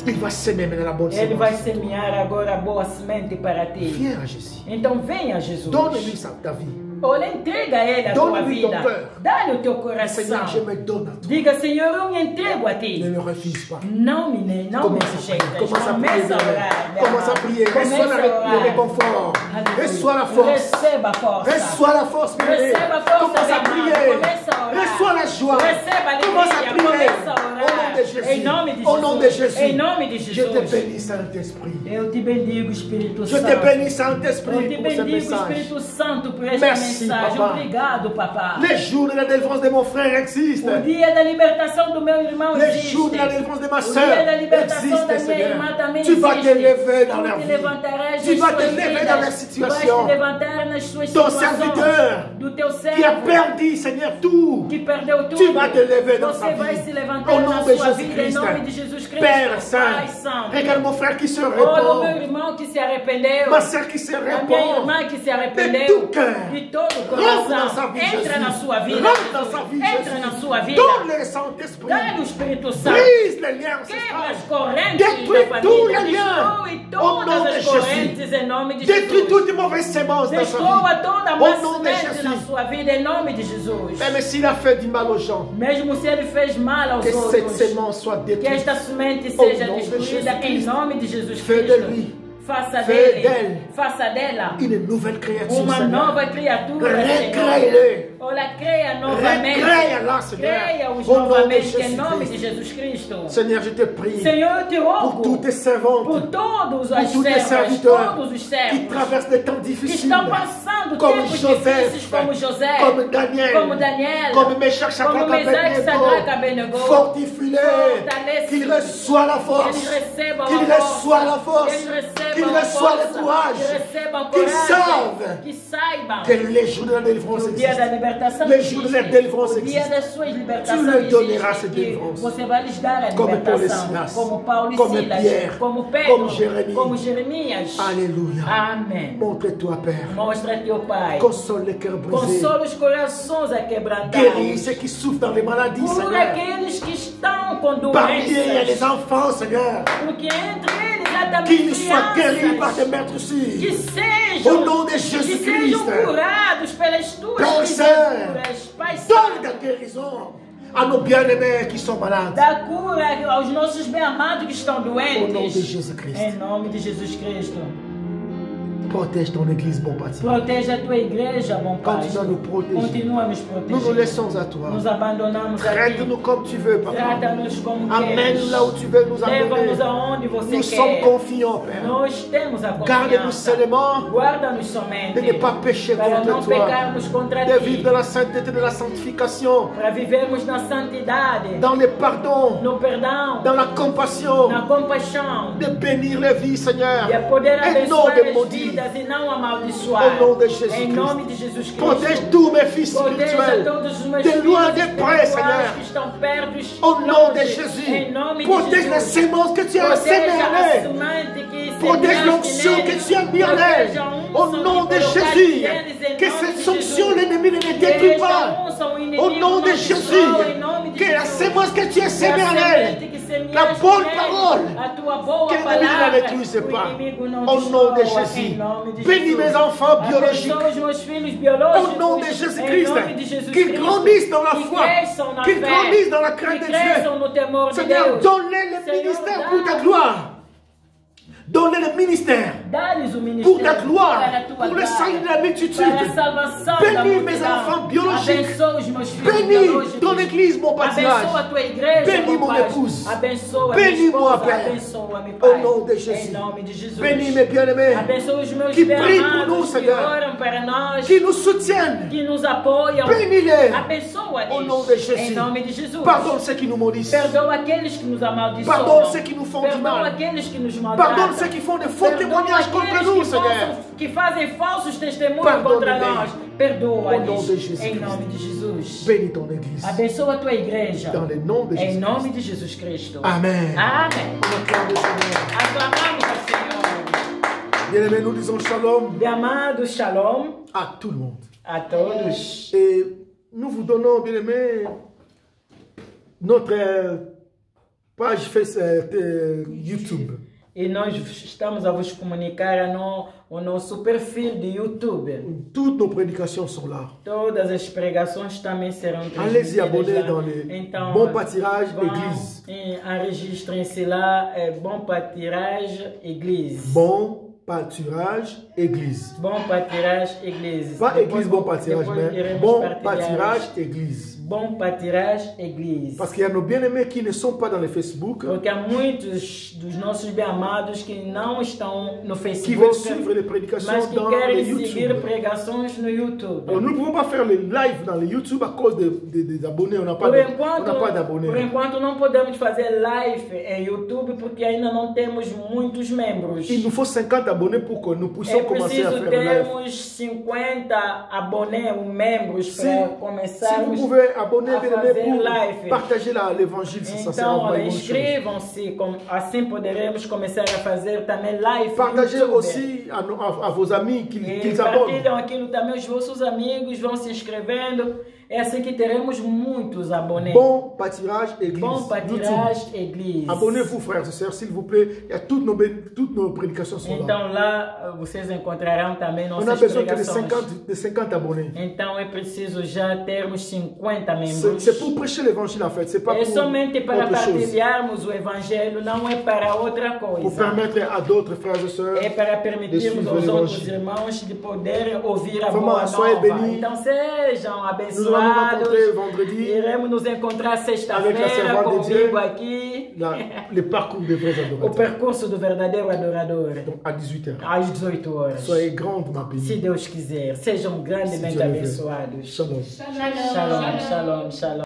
Il va semer maintenant la bonne Ele vai semence. semear agora a boa semente para ti. Viens à Jésus. Então venha, Jesus. Donne-lui ta vie. Olha, entrega a Ele a tua Donne-lui ton vida. cœur. Dá-lhe o teu Seigneur, coração. je me donne à toi. Diga, Senhor, eu me entrego a Ne ti. me refuse pas. Não me Commence à rejeitas. prier. Commence à prier. Começa a orar. meu Commence à amado. prier. Começa Reçois a le orar. réconfort. Aleluia. Reçois la force. Receba a força. Reçois la force, bien-aimé. Receba a força, Commence à meu amado. prier. Começa a orar. Reçois la joie. Receba a Commence à alegria. prier. Começa a Au nom orar. de Jésus. Em nome de Au nom de Jesus. Jésus. Em nome de Je te Jesus. bénis, Saint-Esprit. Eu te bendigo, Espírito Je Santo. te bénis, Eu Saint-Esprit, te pour ce bendigo, message. Espírito Santo, por esta Merci, mensagem. papa. Obrigado, papá. Les jours de la délivrance de mon frère existent. O dia da libertação do meu irmão Les existe. jours de la délivrance de ma O dia soeur da libertação da existent, minha Seigneur. irmã também Tu vas existe. te lever dans Tu leur te vie. levantarás Tu nas vas te suas lever vidas. dans leur Tu situation. vais te levantar nas suas Ton situações. serviteur Do teu qui a servo perdu, Seigneur, tout. que perdeu tudo. Tu vas te lever dans Você sa vai vie. se levantar Au nom na de sua vida em Jésus-Christ. nome de Jesus Cristo. Père Pai Saint, Santo. regarde mon frère qui se Olha o meu répand. irmão que se arrependeu. Ma soeur qui se A minha répand. irmã que se De arrependeu tout cœur. de todo o Rentre dans sa coração. vie, Entra Jésus. na sua vida. Rentre dans sa vie, Entra Jésus. na sua vida. Donne le Saint-Esprit. Dá-lhe o Espírito Santo. Brise les liens Quebra as ancestrales. correntes Détruis da tous família. les liens. Destrui Au nom todas de as Jésus. correntes em nome de Détruis Jesus. toutes les mauvaises semences dans sa Destrua vie. toda a Au má nom de semente na Jésus. sua vida em nome de Jesus. Même s'il a fait du mal aux gens, Mesmo se ele fez mal aos que cette outros, semence soit que détruite. esta semente Au seja nom de destruída em Jesus-Christ. nome de Jesus Fais de Cristo. lui Faça Fais dele, d'elle faça dela une nouvelle créature, uma Seigneur. nova criatura, Senhor. Recrée-le. Olha, creia novamente. Recrée-la, Seigneur. Creia-os Au nom de novamente em nome Jésus-Christ. de Jesus Cristo. Seigneur, je te prie Senhor, eu te pour toutes rogo tes servantes por todos pour as tous tes servas, serviteurs todos os qui servos traversent des temps que difficiles, estão passando comme tempos Joseph, difíceis, como José, comme Daniel, como Daniel, comme Meshach, como Shadrach, Mesaque, Sadraque, Abednego. fortifie-les, Fortalece. qu'il reçoit la Eles force, recebam qu'il a reçoit la força, force, eles recebam qu'il a reçoit le força, courage, que recebam qu'ils coragem, savent que saibam que les jours de la délivrance que o dia da existent. libertação Les jours de la existe, délivrance o dia existent. das suas libertações Tu leur donneras existe, cette que délivrance. você vai lhes dar a Comme Paul et libertação, Silas, como Paulo e comme Silas, Pierre, como Pedro, comme Jérémie. como Jeremias. Alléluia. Amém. Montre-toi, Père. Mostra teu Pai. Console les cœurs brisés. Consola os corações Guéris aquebrantados. ceux qui souffrent dans les maladies, Cura Seigneur. aqueles que estão com Parmi eux, il y a les doenças. enfants, Seigneur. Porque entre eles há também Qu'ils soient guéris par crianças. tes maîtres Que aussi. sejam, Au nom de que Jésus-Christ. sejam curados pelas tuas Père pisaduras. Pai Donne Santo, ta guérison à nos bien-aimés qui sont malades. dá cura aos nossos bem-amados que estão Au nom de doentes. Jésus-Christ. Em nome de Jesus Cristo. Protège ton église, bon pâtier. Proteja a tua igreja, bom Pai. Continua a nous protéger. Continua a nos Nous nous proteger. laissons à toi. Nos abandonamos a ti. Traite-nous comme tu veux, Papa. Trata-nos como Amène-nous queres. là où tu veux nous amener. Leva-nos aonde você Nous sommes quer. confiants, Père. Nós temos a Garde-nous confiança. seulement Guarda-nos somente. de ne pas pécher Para não contre toi. pecarmos contra De ti. vivre dans la sainteté, de la sanctification, Para vivermos na santidade, dans le pardon, no perdão, dans la compassion, na compaixão. de bénir les vies, Seigneur, E a poder et non abençoar de as maudire. vidas e não amaldiçoar. Au nom de Jésus Em Christ. nome de Jesus Cristo. Protège tous mes fils Proteja spirituels, todos os meus de filhos loin, de près, espirituais Seigneur. que estão perto, Au nom de longe. Jésus. Em nome de Protège les Jesus. semences que tu as semées Proteja en a elles. semente que Protège semeaste l'onction que neles. tu as mis en elles. Proteja a Au unção nom que de colocaste Jésus. neles, em Que nome cette de onction, Jesus. l'ennemi ne les Que détruit esta pas. unção, o inimigo Au nom não de destrói, Jésus. em nome de Que la Jesus. sémence que tu as Que a semée en semente elles, que semeaste la bonne neles, parole, a tua boa que l'ennemi ne la palavra, détruise o pas. inimigo não Au nom de destrói, Jésus. em nome de Bénis Jesus. mes enfants biologiques. Abençoa os meus filhos biológicos. Au nom de Em Jésus-Christ, nome de Jesus qu'ils Cristo. grandissent dans la Que foi, cresçam na qu'ils fé, grandissent dans la crainte que de Dieu. cresçam no temor de Seigneur, Deus. donne-les le Seigneur, ministère dá- pour ta gloire. Donne-les le ministère Dá-lhes o pour ministério ta gloire, para a tua pour le glória, salut de la multitude. para a salvação da Bénis mes multidão. enfants biologiques. Abençoa os meus filhos Bénis biológicos. ton église, mon Abençoa a pâturage. tua igreja, Bénis meu mon Pai. épouse. Abençoa Bénis minha moi, esposa. Père. Abençoa-me, Pai. Au nom de Jésus. Em nome de Jesus. Bénis mes bien-aimés Abençoa os meus qui prient pour nous, bem-amados que Seigneur, oram para nós, qui nous soutiennent. que nos apoiam. Bénis-les. Abençoa-lhes. Au nom de Jésus. Em nome de Jesus. Pardonne ceux qui nous maudissent. Perdoa aqueles que nos amaldiçoam. Pardonne ceux qui nous font du Perdoa mal. aqueles que nos maltratam. Pardonne ceux qui font de faux Perdoa témoignages contre aqueles nous, que Seigneur. que fazem falsos testemunhos Pardonne-les. contra nós. Au nom de Perdoa-lhes. Jésus Em Christ. nome de Jesus. Bénis ton église. Abençoa a tua igreja. Dans le nom de Em Jésus. nome de Jesus Cristo. Amen. Amém. On acclame le Seigneur. Aclamamos ao Senhor. Bien-aimés, nous disons shalom Bem-amado, shalom à tout le monde. a todos. Et nous vous donnons, bien-aimés, notre page YouTube. E nós estamos a vos comunicar o nosso perfil de YouTube. Toutes nos prédications sont là. Todas as pregações também serão Allez-y, transmitidas abonnez lá. dans les Então, Bon Pâturage vão Église. Enregistrem-se lá, Bon Pâturage Église. Bon Pâturage Église. Bon Pâturage Église. Pas Depois- Église Bon Pâturage, depois mais iremos Bon partilhar. Pâturage Église. Bon Pâturage Église. Parce qu'il y a nos bien-aimés qui ne sont pas dans les Facebook, Porque há muitos dos nossos bem-amados que não estão no qui Facebook, veulent suivre les mas prédications que dans les querem seguir YouTube. pregações no YouTube. Alors, nous ne pouvons pas faire les lives dans les YouTube à cause des abonnés. On n'a pas, Por on enquanto, n'a pas por d'abonnés. enquanto não podemos fazer live em YouTube porque ainda não temos muitos membros. Il nous faut 50 abonnés pour que nous É puissions commencer à preciso faire live. termos 50 abonnés ou membros Si, para si vous começarmos. pouvez abonner, à bien-aimés, fazer pour live. partager l'évangile, ça sera Então, vraiment olha, une bonne chose. inscrevam-se, assim poderemos começar a fazer também live no Partagez YouTube. aussi à vos amis E qu'ils abonnent. partilham aquilo também, os vossos amigos vão se inscrevendo. É assim que teremos muitos abonnés. Bon Pâturage Église. Bon YouTube. Pâturage Église. Abonnez-vous, frères et sœurs, s'il vous plaît. Il y a toutes nos prédications sont là. Então lá vocês encontrarão também On a nossas besoin que pregações. de 50 abonnés. Então é preciso já termos 50 membros. C'est pour prêcher l'évangile en fait. C'est pas É pour somente para autre chose. partilharmos o evangelho, não é para outra Pour coisa. permettre à d'autres frères et sœurs. É para permitirmos suivre aos outros l'évangile. irmãos de poder ouvir a Vraiment, boa soyez nova. bénis. Então sejam Nous allons nous abençoados. rencontrer vendredi. Iremos nos encontrar Avec la sexta-feira servante de Dieu. comigo aqui. Le parcours des vrais O adorateurs. percurso do verdadeiro adorador. Donc à 18h. Às 18 horas. Soyez grandement Se bénis. Deus quiser. Sejam grandemente Dieu le veut. abençoados. Shalom. Shalom, shalom, shalom.